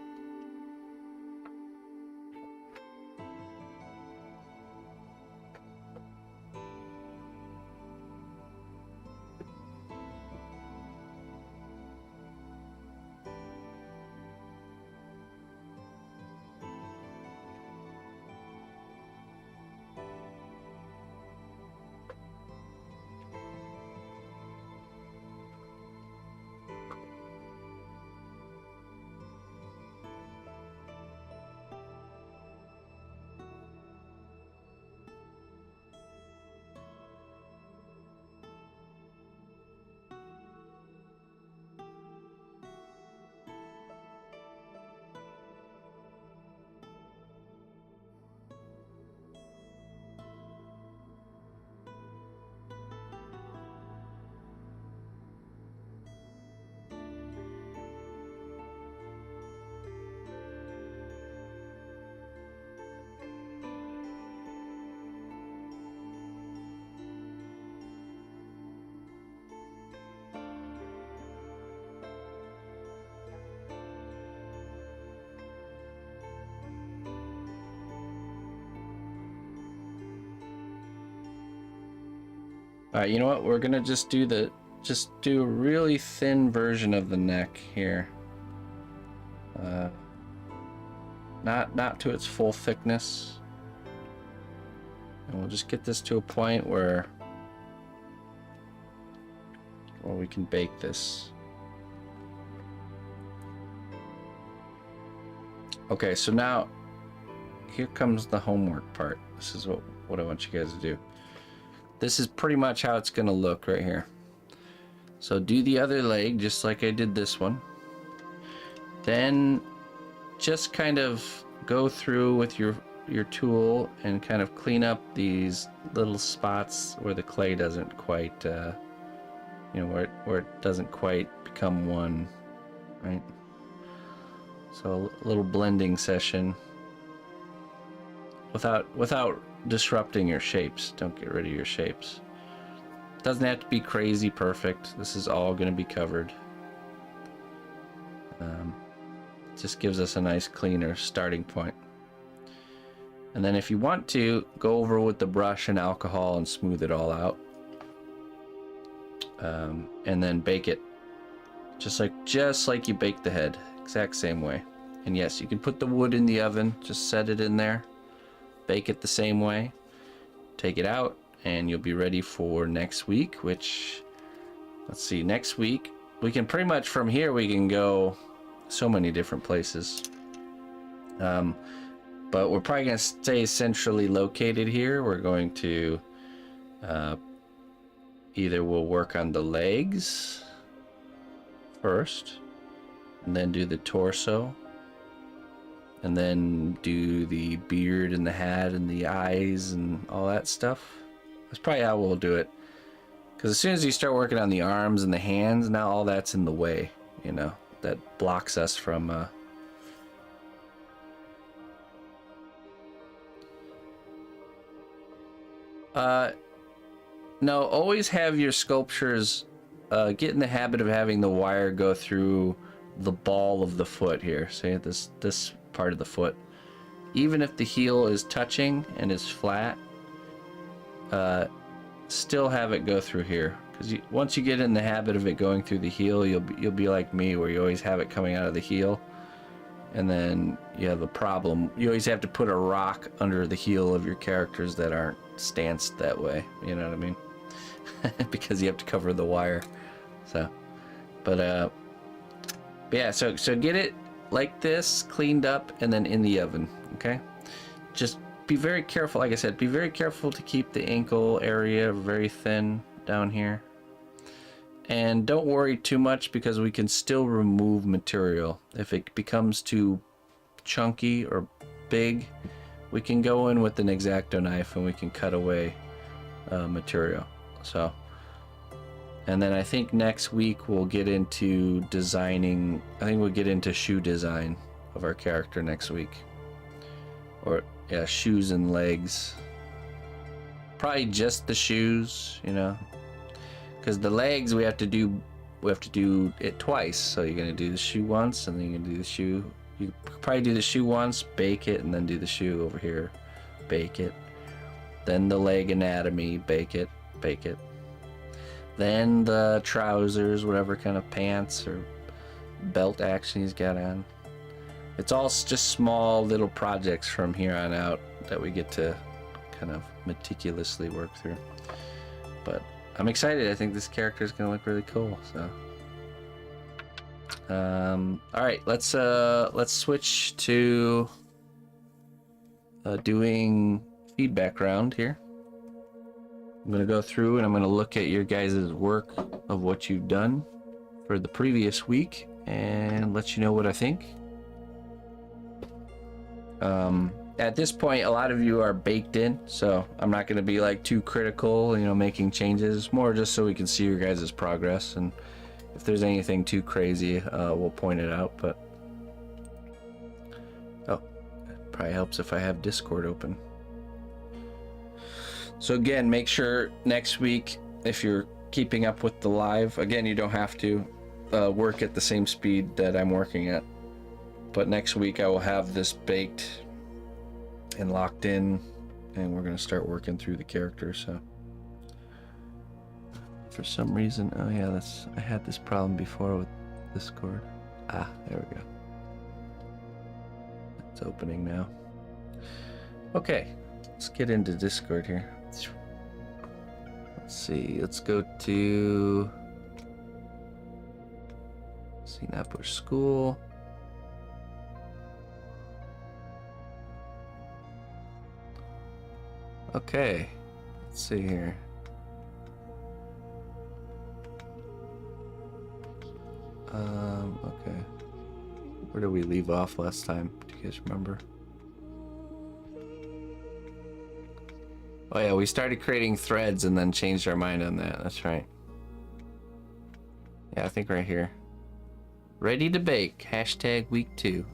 alright, you know what? We're gonna just do a really thin version of the neck here. Not to its full thickness. And we'll just get this to a point where we can bake this. Okay, so now here comes the homework part. This is what I want you guys to do. This is pretty much how it's gonna look right here. So do the other leg just like I did this one. Then just kind of go through with your tool and kind of clean up these little spots where the clay doesn't quite, where it doesn't quite become one, right? So a little blending session without disrupting your shapes. Don't get rid of your shapes. It doesn't have to be crazy perfect. This is all going to be covered. Just gives us a nice cleaner starting point. And then if you want to, go over with the brush and alcohol and smooth it all out. And then bake it just like you bake the head, exact same way. And yes, you can put the wood in the oven, just set it in there, bake it the same way, take it out, and you'll be ready for next week, which, let's see, next week we can pretty much, from here we can go so many different places. But we're probably going to stay centrally located here. We're going to either we'll work on the legs first, and then do the torso, and then do the beard and the hat and the eyes and all that stuff. That's probably how we'll do it. Because as soon as you start working on the arms and the hands, now all that's in the way, you know, that blocks us from no, always have your sculptures get in the habit of having the wire go through the ball of the foot here. See this part of the foot. even if the heel is touching and is flat, still have it go through here, because once you get in the habit of it going through the heel, you'll be like me, where you always have it coming out of the heel, and then you have a problem. You always have to put a rock under the heel of your characters that aren't stanced that way, you know what I mean? Because you have to cover the wire. So, but yeah, so get it like this, cleaned up, and then in the oven. Okay, just be very careful. Like I said, be very careful to keep the ankle area very thin down here, and don't worry too much, because we can still remove material. If it becomes too chunky or big, we can go in with an X-Acto knife and we can cut away material. So, and then I think next week we'll get into designing. I think we'll get into shoe design of our character next week. Or yeah, shoes and legs. Probably just the shoes, you know, because the legs we have to do it twice. So you're gonna do the shoe once, and then you're gonna do the shoe. You probably do the shoe once, bake it, and then do the shoe over here, bake it. Then the leg anatomy, bake it, bake it. Then the trousers, whatever kind of pants or belt action he's got on. It's all just small little projects from here on out that we get to kind of meticulously work through. But I'm excited. I think this character is going to look really cool. So, all right, let's switch to doing feedback round here. I'm going to go through and I'm going to look at your guys' work of what you've done for the previous week and let you know what I think. At this point, a lot of you are baked in, so I'm not going to be like too critical, you know, making changes. More just so we can see your guys' progress, and if there's anything too crazy, we'll point it out. But oh, it probably helps if I have Discord open. So again, make sure next week, if you're keeping up with the live, again, you don't have to work at the same speed that I'm working at. But next week I will have this baked and locked in, and we're going to start working through the character. So for some reason, oh yeah, I had this problem before with Discord. Ah, there we go. It's opening now. Okay, let's get into Discord here. Let's see, let's go to Singapore School. Okay, let's see here. Okay. Where did we leave off last time? Do you guys remember? Oh yeah, we started creating threads and then changed our mind on that. That's right. Yeah, I think right here. Ready to bake. Hashtag week 2.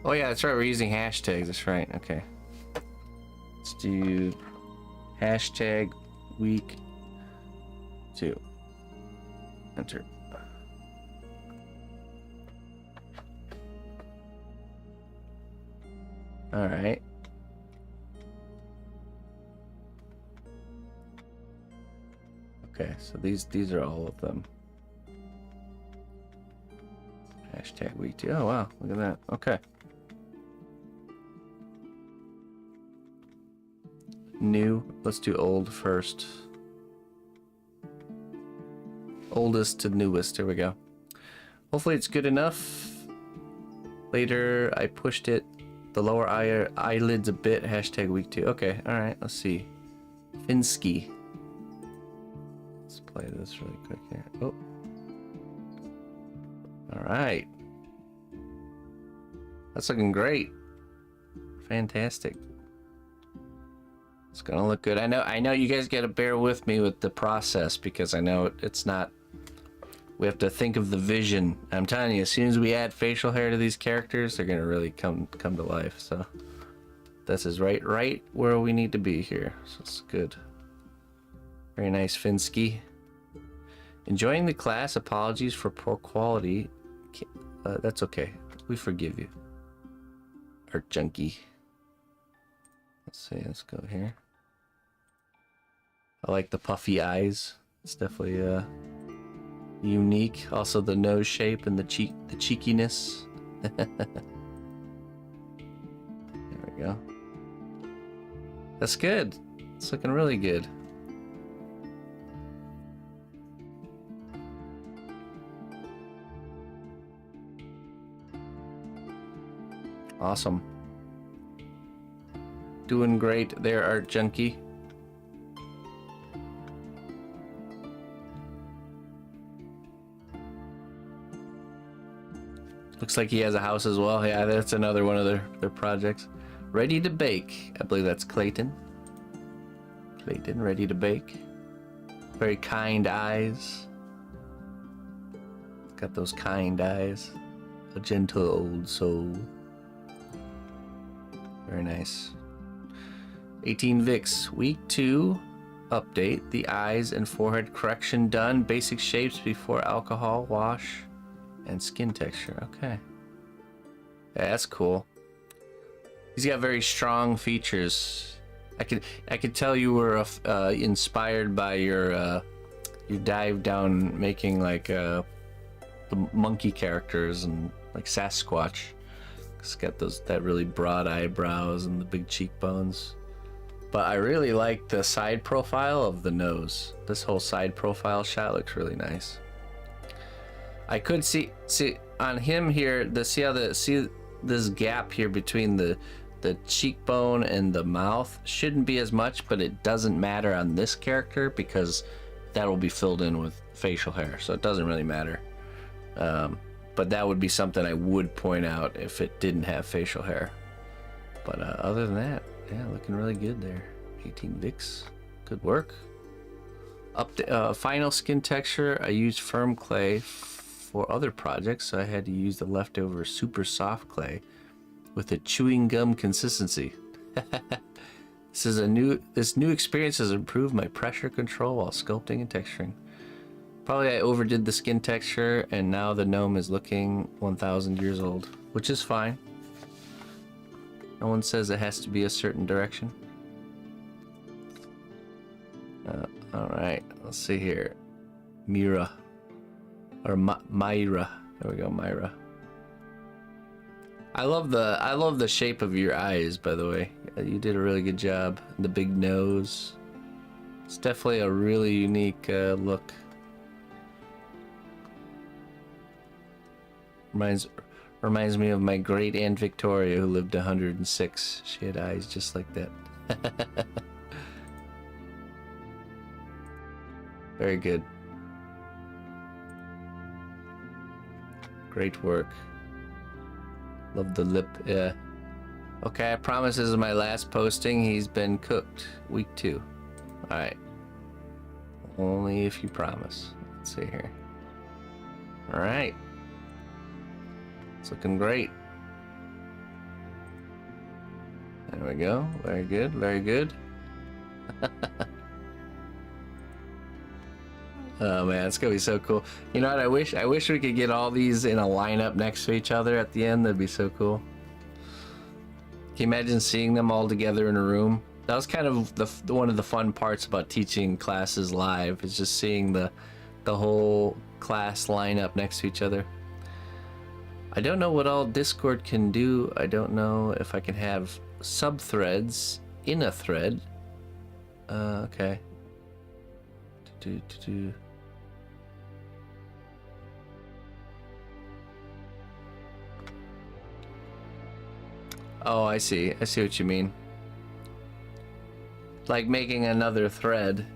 Oh yeah, that's right. We're using hashtags. That's right. Okay. Let's do hashtag week 2. Enter. All right. Okay, so these are all of them. Hashtag week 2. Oh wow, look at that. Okay. New. Let's do old first. Oldest to newest. Here we go. Hopefully it's good enough. Later I pushed it, the lower eyelids a bit. Hashtag week 2. Okay, all right. Let's see. Finsky. Let's play this really quick here. Oh. All right. That's looking great. Fantastic. It's gonna look good. I know you guys gotta bear with me with the process, because I know it's not, we have to think of the vision. I'm telling you, as soon as we add facial hair to these characters, they're gonna really come to life. So this is right where we need to be here. So it's good. Very nice, Finsky. Enjoying the class. Apologies for poor quality. That's okay. We forgive you. art junkie. Let's see, let's go here. I like the puffy eyes. It's definitely unique. Also the nose shape and the cheekiness. There we go. That's good. It's looking really good. Awesome. Doing great there, art junkie. Looks like he has a house as well. Yeah, that's another one of their projects. Ready to bake. I believe that's Clayton. Clayton, ready to bake. Very kind eyes. Got those kind eyes. A gentle old soul. Very nice. 18 Vix. Week 2 update. The eyes and forehead correction done. Basic shapes before alcohol wash. And skin texture. Okay. Yeah, that's cool. He's got very strong features. I could tell you were inspired by your dive down making like the monkey characters and like Sasquatch. It's got that really broad eyebrows and the big cheekbones. But I really like the side profile of the nose. This whole side profile shot looks really nice. I could see on him here, see this gap here between the cheekbone and the mouth shouldn't be as much, but it doesn't matter on this character because that will be filled in with facial hair, so it doesn't really matter. But that would be something I would point out if it didn't have facial hair. But other than that, yeah, looking really good there. 18 Vix, good work. Final skin texture, I used firm clay for other projects, so I had to use the leftover super soft clay with a chewing gum consistency. This new experience has improved my pressure control while sculpting and texturing. Probably I overdid the skin texture and now the gnome is looking 1,000 years old, which is fine. No one says it has to be a certain direction. Alright, let's see here. Mira. Or Myra. There we go, Myra. I love the shape of your eyes, by the way. You did a really good job. The big nose. It's definitely a really unique look. Reminds me of my great Aunt Victoria who lived 106. She had eyes just like that. Very good. Great work. Love the lip. Yeah. Okay, I promise this is my last posting. He's been cooked. Week 2. Alright. Only if you promise. Let's see here. Alright. It's looking great. There we go. Very good. Very good. Oh man, it's gonna be so cool. You know what? I wish we could get all these in a lineup next to each other at the end. That'd be so cool. Can you imagine seeing them all together in a room? That was kind of one of the fun parts about teaching classes live, is just seeing the whole class line up next to each other. I don't know what all Discord can do. I don't know if I can have sub-threads in a thread. Okay. Oh, I see. I see what you mean. Like making another thread.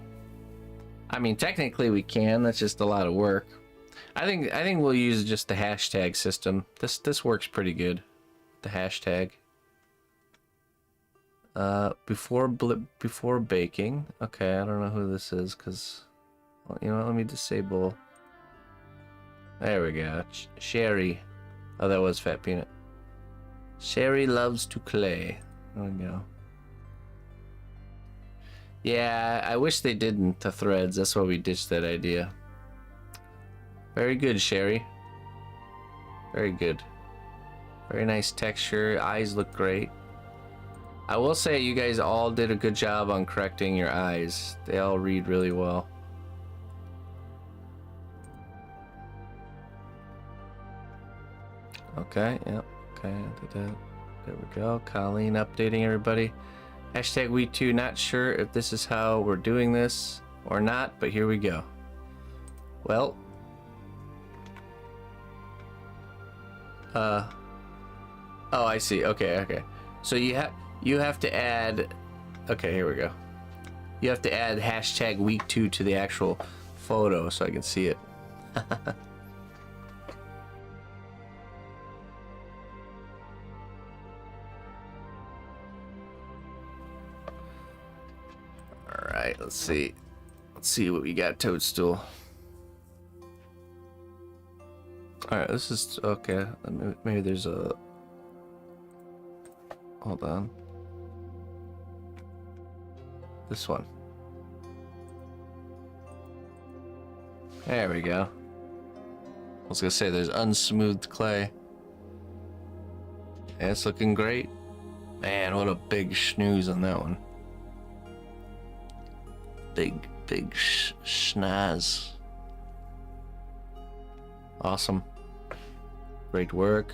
I mean, technically we can. That's just a lot of work. I think we'll use just the hashtag system. This works pretty good. The hashtag. Before baking. Okay, I don't know who this is because, well, you know what, let me disable. There we go. Sherry. Oh, that was Fat Peanut. Sherry loves to clay. There we go. Yeah, I wish they didn't the threads. That's why we ditched that idea. Very good, Sherry. Very good. Very nice texture. Eyes look great. I will say you guys all did a good job on correcting your eyes. They all read really well. Okay, yep. Okay, I did that. There we go. Colleen updating everybody. Hashtag we too. Not sure if this is how we're doing this or not, but here we go. Well. Oh, I see. Okay, okay. So you have to add. Okay, here we go. You have to add hashtag week 2 to the actual photo so I can see it. Alright, let's see. Let's see what we got, Toadstool. Alright, this is okay. Maybe there's a. Hold on. This one. There we go. I was gonna say there's unsmoothed clay. Yeah, it's looking great. Man, what a big schnooze on that one. Big schnaz. Awesome. Great work.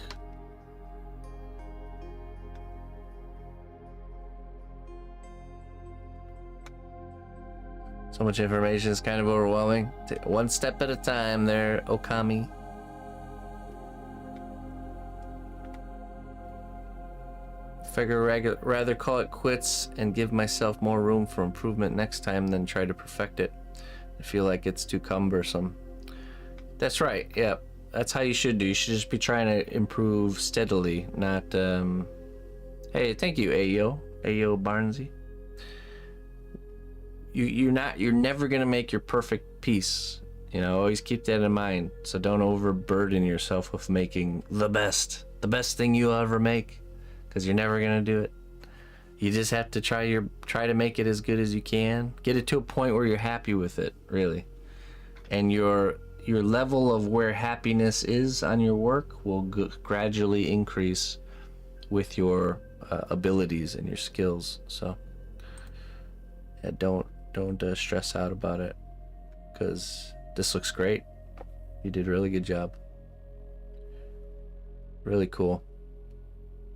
So much information is kind of overwhelming. One step at a time there, Okami. Figure rather call it quits and give myself more room for improvement next time than try to perfect it. I feel like it's too cumbersome. That's right, yeah. That's how you should do. You should just be trying to improve steadily, not Hey, thank you, Ayo Barnsey. You're never gonna make your perfect piece. You know, always keep that in mind. So don't overburden yourself with making the best thing you'll ever make, because you're never gonna do it. You just have to try to make it as good as you can. Get it to a point where you're happy with it, really. And your level of where happiness is on your work will gradually increase with your abilities and your skills. So yeah, don't stress out about it, because this looks great. You did a really good job. Really cool.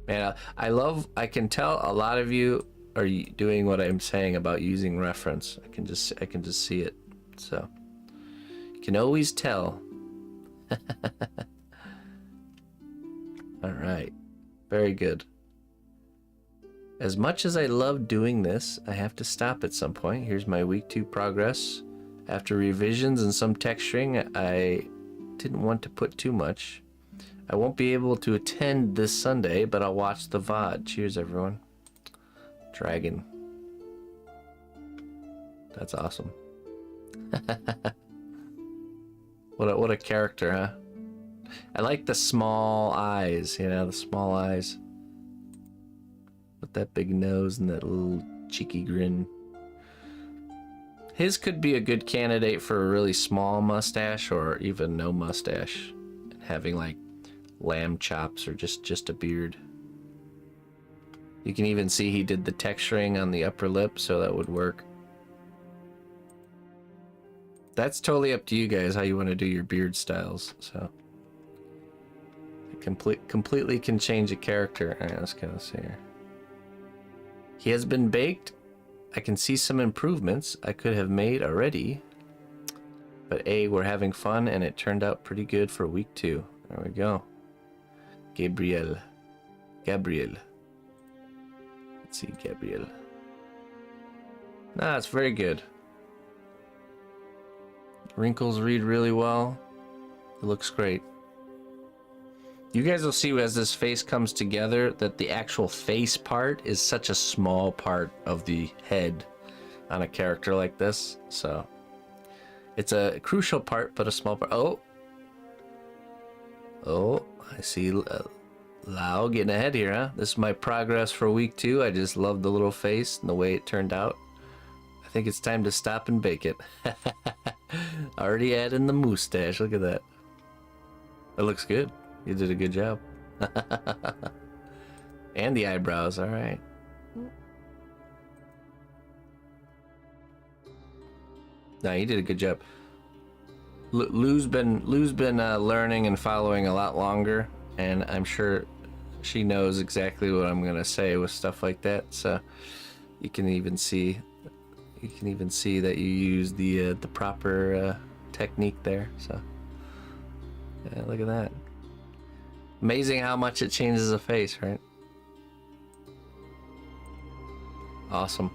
Man, I can tell a lot of you are doing what I'm saying about using reference. I can just see it. So you can always tell. All right. Very good. As much as I love doing this, I have to stop at some point. Here's my week 2 progress. After revisions and some texturing, I didn't want to put too much. I won't be able to attend this Sunday, but I'll watch the VOD. Cheers, everyone. Dragon. That's awesome. What a character, huh? I like the small eyes, you know, the small eyes. With that big nose and that little cheeky grin. His could be a good candidate for a really small mustache, or even no mustache. And having like lamb chops, or just a beard. You can even see he did the texturing on the upper lip, so that would work. That's totally up to you guys how you want to do your beard styles. So it completely can change a character. All right, let's kind of see here. He has been baked. I can see some improvements I could have made already, but we're having fun and it turned out pretty good for week 2. There we go. Gabriel. Let's see, Gabriel. Nah, it's very good. Wrinkles read really well. It looks great. You guys will see as this face comes together that the actual face part is such a small part of the head on a character like this. So it's a crucial part, but a small part. Oh, I see Lau getting ahead here, huh? This is my progress for week 2. I just love the little face and the way it turned out. I think it's time to stop and bake it. Already adding the mustache. Look at that. It looks good. You did a good job. And the eyebrows, all right. No, you did a good job. Lou's been learning and following a lot longer, and I'm sure she knows exactly what I'm gonna say with stuff like that. So you can even see that you use the proper technique there. So yeah, look at that. Amazing how much it changes a face, right? Awesome.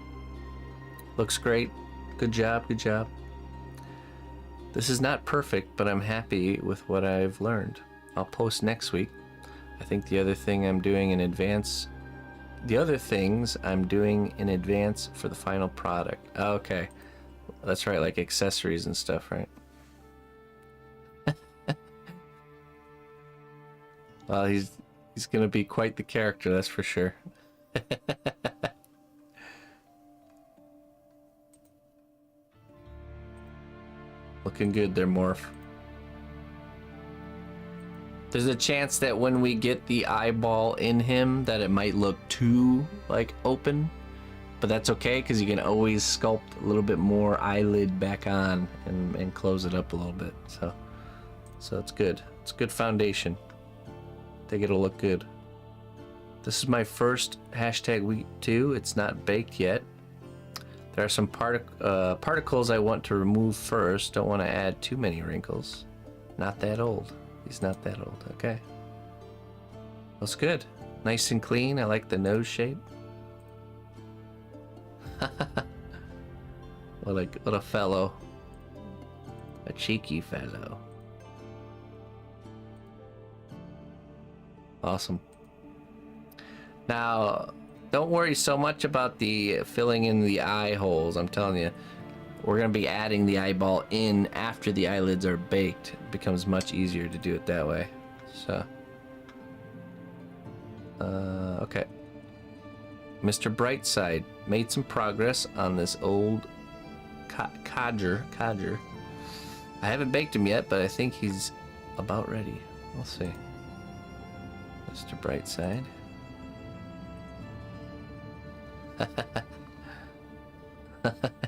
Looks great. Good job, good job. This is not perfect, but I'm happy with what I've learned. I'll post next week. I think the other thing I'm doing in advance... The other things I'm doing in advance for the final product. Oh, okay. That's right, like accessories and stuff, right? Well, he's gonna be quite the character, that's for sure. Looking good there, Morph. There's a chance that when we get the eyeball in him that it might look too, like, open. But that's okay, because you can always sculpt a little bit more eyelid back on and close it up a little bit. So it's good. It's a good foundation. I think it'll look good. This is my first hashtag week 2. It's not baked yet. There are some particles I want to remove first. Don't want to add too many wrinkles. Not that old. He's not that old. Okay. Looks good. Nice and clean. I like the nose shape. What a fellow. A cheeky fellow. Awesome. Now, don't worry so much about the filling in the eye holes. I'm telling you, we're going to be adding the eyeball in after the eyelids are baked. It becomes much easier to do it that way. So, okay. Mr. Brightside made some progress on this old codger. I haven't baked him yet, but I think he's about ready. We'll see. Mr. Brightside.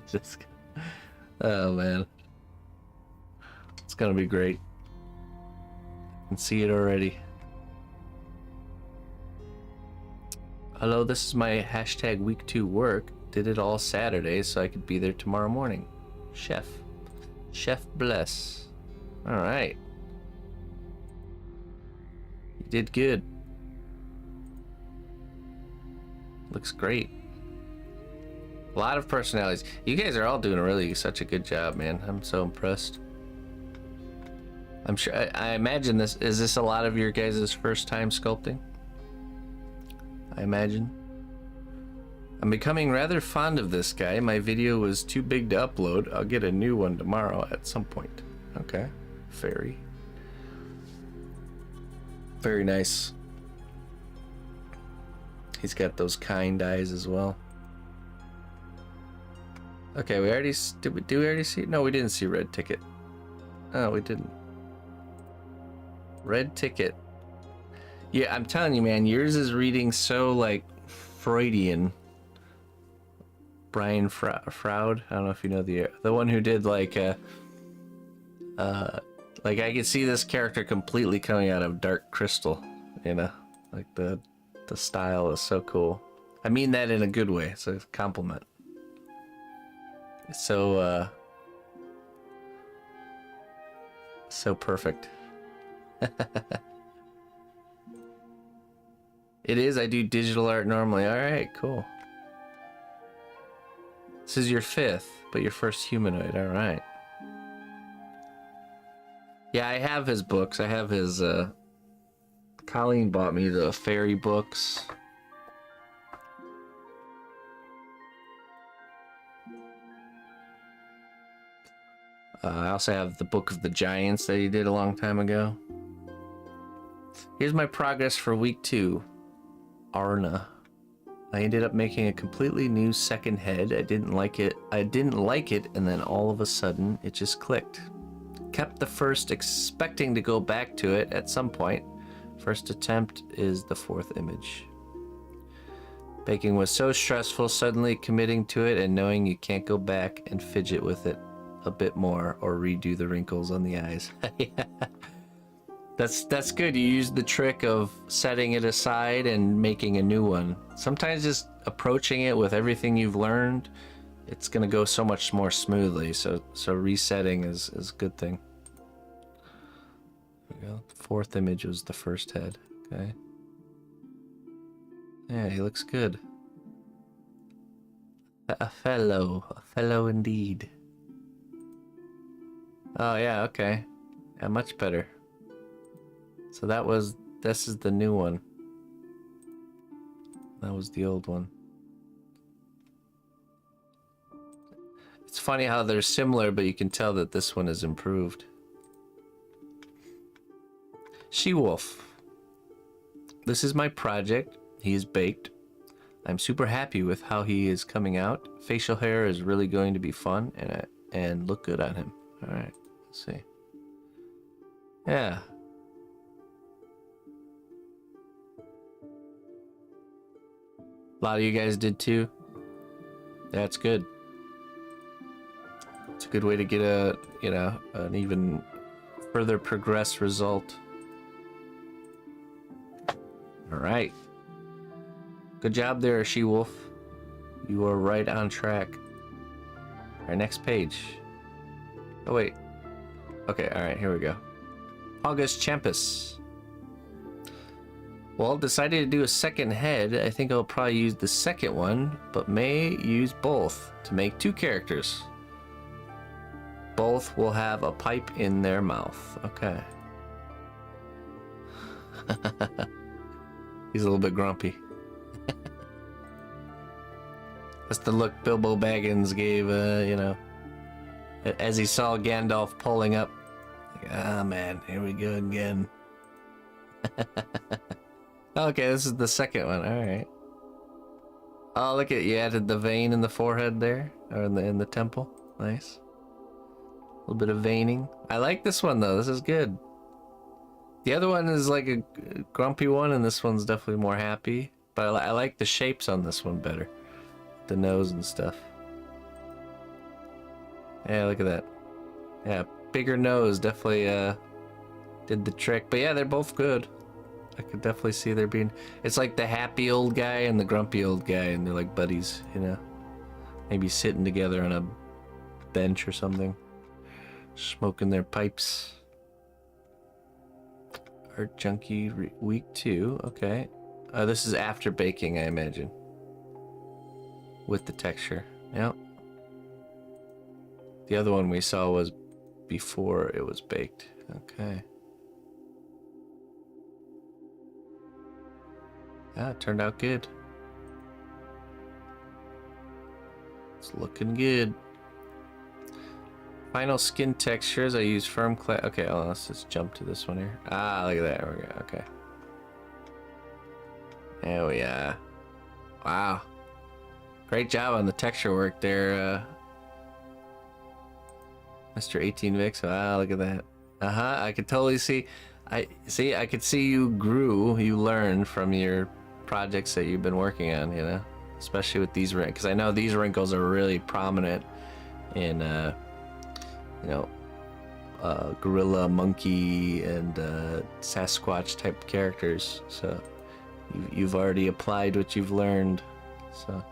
Just, oh man, it's gonna be great. I can see it already. Hello, this is my hashtag week 2 work. Did it all Saturday so I could be there tomorrow morning. Chef bless. All right, you did good. Looks great. A lot of personalities. You guys are all doing really such a good job, man. I'm so impressed. I'm sure, I imagine is this a lot of your guys' first time sculpting? I imagine. I'm becoming rather fond of this guy. My video was too big to upload. I'll get a new one tomorrow at some point. Okay. Very nice. He's got those kind eyes as well. Okay, we already did we already see? No, we didn't see Red Ticket. Oh, we didn't. Red Ticket. Yeah, I'm telling you, man, yours is reading so like Freudian. Brian Froud. I don't know if you know the one who did like I could see this character completely coming out of Dark Crystal. You know, like the style is so cool. I mean that in a good way. It's a compliment. So perfect. It is. I do digital art normally. All right, cool. This is your 5th, but your first humanoid. All right. Yeah, I have his books. I have his. Colleen bought me the fairy books. I also have the Book of the Giants that he did a long time ago. Here's my progress for week 2. Arna. I ended up making a completely new second head. I didn't like it, and then all of a sudden, it just clicked. Kept the first, expecting to go back to it at some point. First attempt is the 4th image. Baking was so stressful, suddenly committing to it and knowing you can't go back and fidget with it a bit more or redo the wrinkles on the eyes. Yeah. That's good. You use the trick of setting it aside and making a new one. Sometimes just approaching it with everything you've learned, it's gonna go so much more smoothly. So resetting is a good thing. There we go. The 4th image was the first head. Okay. Yeah, he looks good. A fellow indeed. Oh yeah, okay. Yeah, much better. So this is the new one. That was the old one. It's funny how they're similar, but you can tell that this one is improved. She-Wolf. This is my project. He is baked. I'm super happy with how he is coming out. Facial hair is really going to be fun and look good on him. All right, let's see. Yeah. A lot of you guys did too. That's good. It's a good way to get a, an even further progressed result. All right. Good job there, She-Wolf. You are right on track. All right, next page. Oh, wait. Okay, all right, here we go. August Champus. Well, decided to do a second head. I think I'll probably use the second one, but may use both to make 2 characters. Both will have a pipe in their mouth. Okay. He's a little bit grumpy. That's the look Bilbo Baggins gave, as he saw Gandalf pulling up. Like, ah, man, here we go again. Okay, this is the second one. All right. Oh, look at you added the vein in the forehead there, or in the temple. Nice. A little bit of veining. I like this one though. This is good. The other one is like a grumpy one, and this one's definitely more happy. But I like the shapes on this one better. The nose and stuff. Yeah, look at that. Yeah, bigger nose definitely did the trick. But yeah, they're both good. I could definitely see there being... It's like the happy old guy and the grumpy old guy, and they're like buddies, Maybe sitting together on a bench or something. Smoking their pipes. Art Junkie week 2, okay. This is after baking, I imagine. With the texture, yep. The other one we saw was before it was baked, okay. Yeah, it turned out good. It's looking good. Final skin textures, I use firm clay. Okay, let's just jump to this one here. Ah, look at that. There we go. Okay. There we are. Wow. Great job on the texture work there, Mr. 18 Vix. Wow, look at that. I could totally see. I could see you learned from your projects that you've been working on, especially with these wrinkles. Because I know these wrinkles are really prominent in, gorilla, monkey, and Sasquatch type characters. So you've already applied what you've learned. So,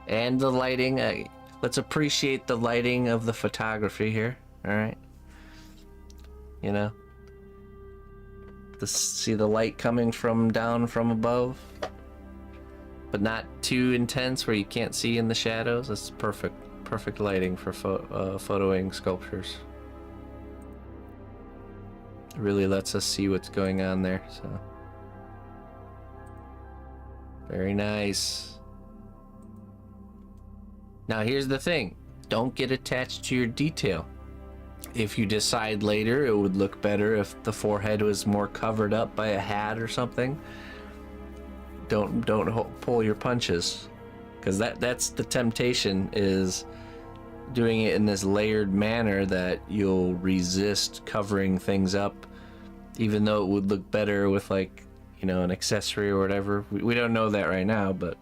and the lighting. Let's appreciate the lighting of the photography here. All right. See the light coming down from above, but not too intense where you can't see in the shadows. That's perfect lighting for photoing sculptures. It really lets us see what's going on there. So very nice. Now here's the thing, don't get attached to your detail. If you decide later it would look better if the forehead was more covered up by a hat or something, don't pull your punches, because that's the temptation, is doing it in this layered manner that you'll resist covering things up even though it would look better with like, you know, an accessory or whatever. We don't know that right now, but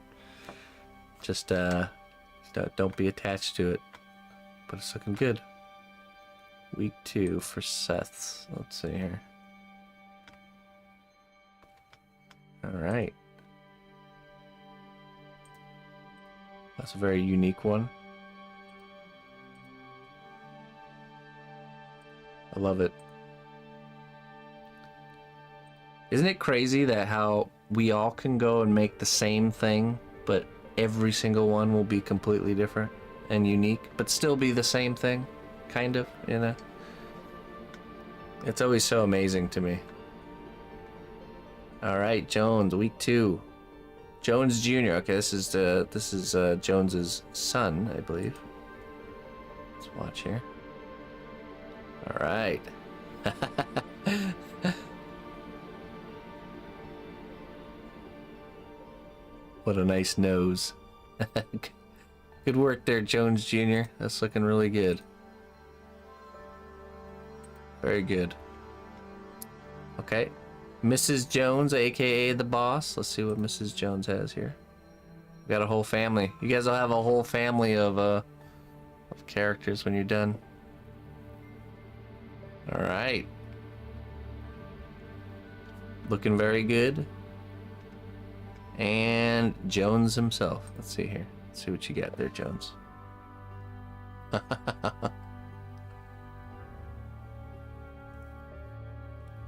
just don't be attached to it. But it's looking good. Week 2 for Seth's. Let's see here. All right. That's a very unique one. I love it. Isn't it crazy that how we all can go and make the same thing, but every single one will be completely different and unique, but still be the same thing, kind of, you know? It's always so amazing to me. All right, Jones, week 2. Jones Jr. Okay, this is Jones's son, I believe. Let's watch here. All right. What a nice nose. Good work there, Jones Jr. That's looking really good. Very good. Okay. Mrs. Jones, aka the boss. Let's see what Mrs. Jones has here. We got a whole family. You guys will have a whole family of characters when you're done. All right. Looking very good. And Jones himself. Let's see here. Let's see what you got there, Jones.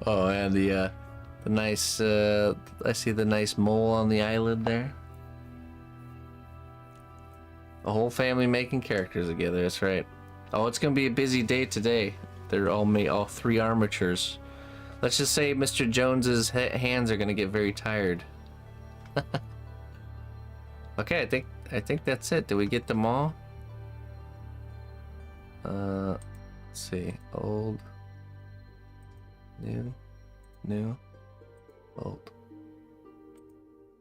Oh, and the nice, I see the nice mole on the eyelid there. A whole family making characters together, that's right. Oh, it's gonna be a busy day today. They're all 3 armatures. Let's just say Mr. Jones's hands are gonna get very tired. Okay, I think that's it. Did we get them all? Let's see. Old, new, old,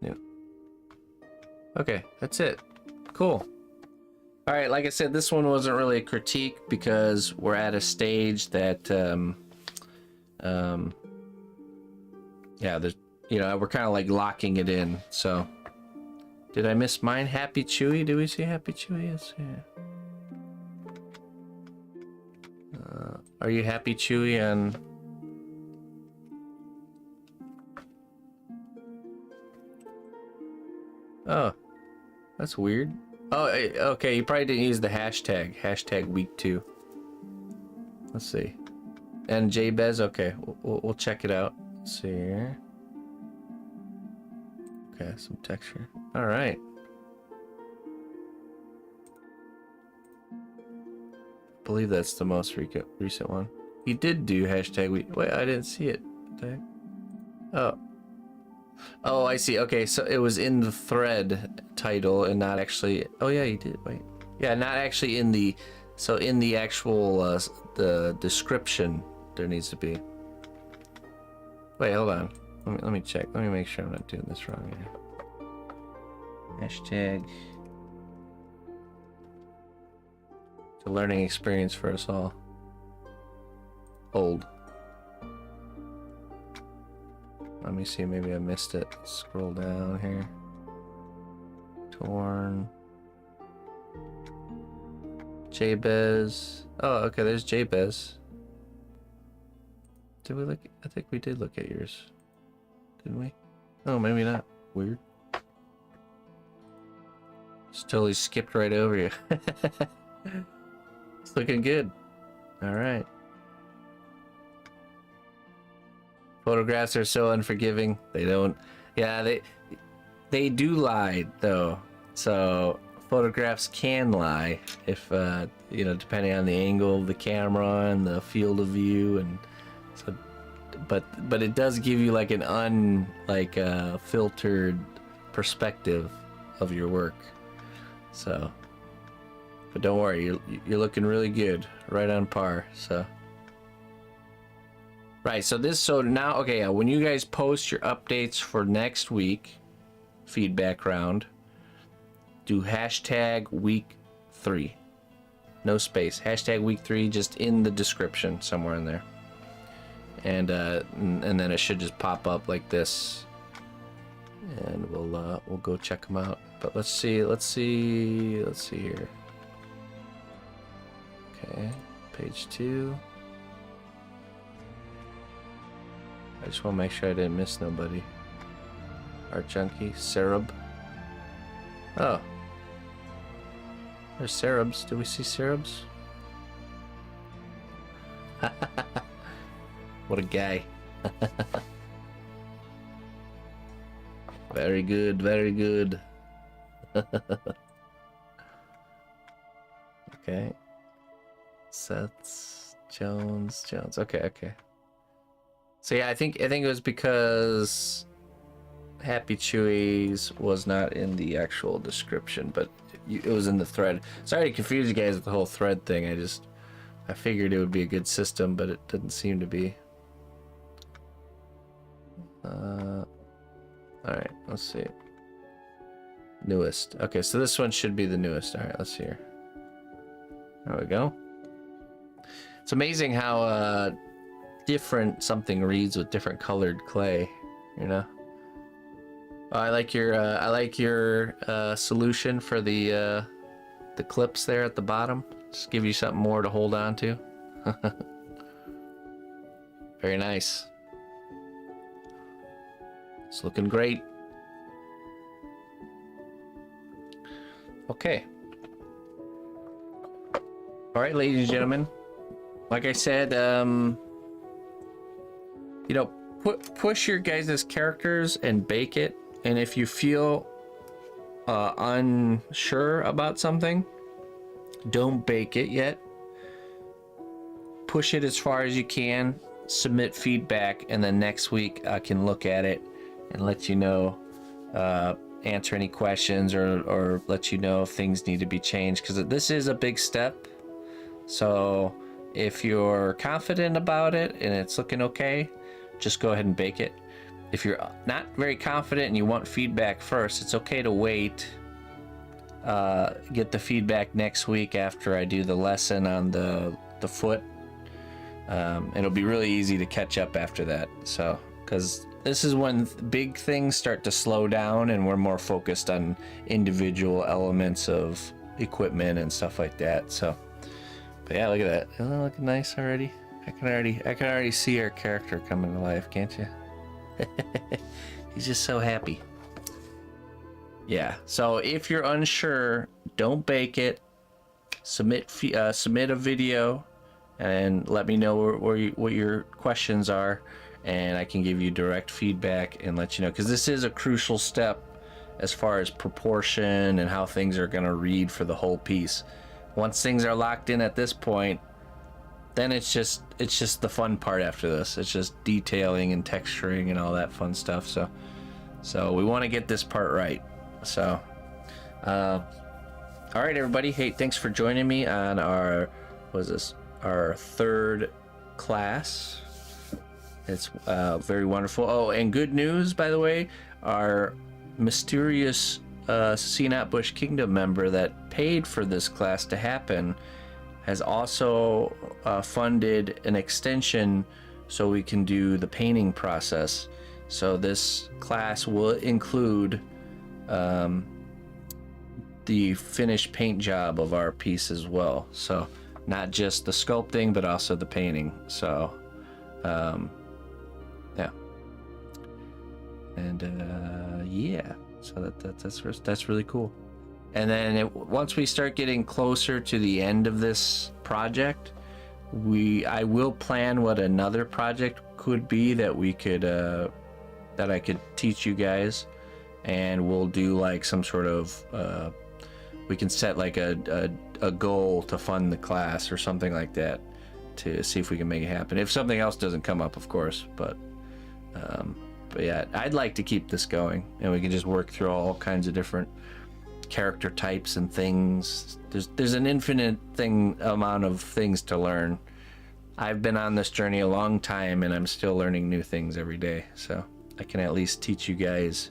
new. Okay, that's it. Cool. All right, like I said, this one wasn't really a critique because we're at a stage that yeah, there's, you know, we're kind of like locking it in. So did I miss mine? Happy Chewy? Do we see Happy Chewy? Yes, yeah. Are you Happy Chewy on? Oh, that's weird. Oh, okay, you probably didn't use the hashtag week 2. Let's see. And Jabez, okay, we'll check it out. Let's see here. Okay, some texture. All right. I believe that's the most recent one. He did do hashtag week. Wait, I didn't see it. What the heck? Oh. Oh, I see. Okay, so it was in the thread title and not actually. Oh yeah, you did. Wait. Yeah, not actually in the. So in the actual the description, there needs to be. Wait, hold on. Let me check. Let me make sure I'm not doing this wrong here. Hashtag. It's a learning experience for us all. Old. Let me see, maybe I missed it. Scroll down here. Torn. Jabez. Oh, okay, there's Jabez. Did we look? I think we did look at yours. Didn't we? Oh, maybe not. Weird. Just totally skipped right over you. It's looking good. All right. Photographs are so unforgiving. They don't. Yeah, they do lie though. So photographs can lie if you know, depending on the angle of the camera and the field of view, and so. But it does give you like an filtered perspective of your work. So. But don't worry, you're looking really good, right on par. So. Right, so now, okay, when you guys post your updates for next week, feedback round, do hashtag week 3. No space. Hashtag week 3, just in the description somewhere in there. and then it should just pop up like this, and we'll go check them out. But let's see here. Okay, page 2. I just want to make sure I didn't miss nobody. Art Junkie, Serub. Oh, there's Serubs. Do we see Serubs? What a guy. Very good, very good. Okay. Sets, Jones. Okay. So yeah, I think it was because Happy Chewies was not in the actual description, but it was in the thread. Sorry to confuse you guys with the whole thread thing. I figured it would be a good system, but it didn't seem to be. Alright, let's see. Newest. Okay, so this one should be the newest. Alright, let's see here. There we go. It's amazing how different something reads with different colored clay, you know? I like your solution for the clips there at the bottom. Just give you something more to hold on to. Very nice. It's looking great. Okay. All right, ladies and gentlemen. Like I said, you know, push your guys' characters and bake it. And if you feel unsure about something, don't bake it yet. Push it as far as you can. Submit feedback, and then next week I can look at it and let you know, answer any questions, or let you know if things need to be changed, because this is a big step. So if you're confident about it and it's looking okay, just go ahead and bake it. If you're not very confident and you want feedback first, it's okay to wait. Get the feedback next week after I do the lesson on the foot. It'll be really easy to catch up after that. So, because this is when big things start to slow down and we're more focused on individual elements of equipment and stuff like that. So, but yeah, look at that. Isn't that looking nice already? I can already see our character coming to life, can't you? He's just so happy. Yeah, so if you're unsure, don't bake it. Submit a video and let me know what your questions are, and I can give you direct feedback and let you know, because this is a crucial step as far as proportion and how things are going to read for the whole piece. Once things are locked in at this point, then it's just the fun part after this. It's just detailing and texturing and all that fun stuff. So we want to get this part right. So, all right, everybody. Hey, thanks for joining me on our third class. It's very wonderful. Oh, and good news, by the way, our mysterious Seanat Bush Kingdom member that paid for this class to happen has also funded an extension so we can do the painting process. So this class will include the finished paint job of our piece as well. So not just the sculpting, but also the painting. So yeah, and yeah, so that's really cool. And then once we start getting closer to the end of this project, I will plan what another project could be that we could that I could teach you guys, and we'll do like some sort of we can set like a goal to fund the class or something like that to see if we can make it happen. If something else doesn't come up, of course, but yeah, I'd like to keep this going, and we can just work through all kinds of different character types and things. There's an infinite amount of things to learn. I've been on this journey a long time, and I'm still learning new things every day. So I can at least teach you guys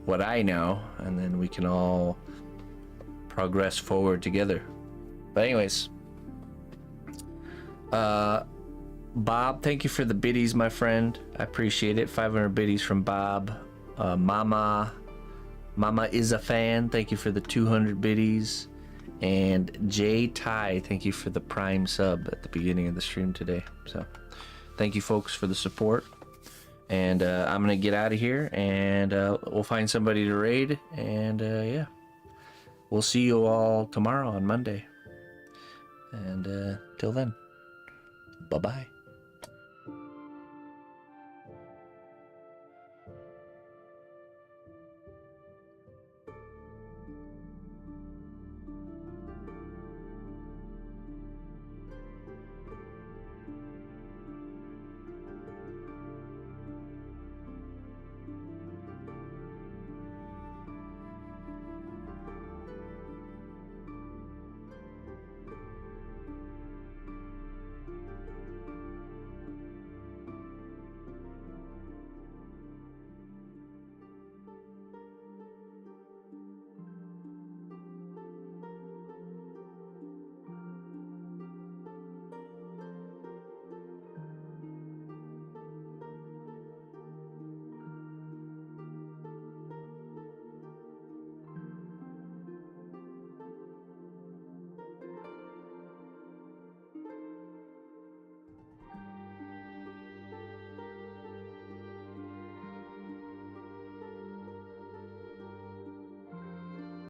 what I know, and then we can all progress forward together. But anyways, Bob, thank you for the biddies, my friend. I appreciate it. 500 biddies from Bob. Mama is a fan. Thank you for the 200 biddies. And Jay Ty, thank you for the prime sub at the beginning of the stream today. So thank you folks for the support. And I'm gonna get out of here, and we'll find somebody to raid, and yeah, we'll see you all tomorrow on Monday. And till then, bye bye.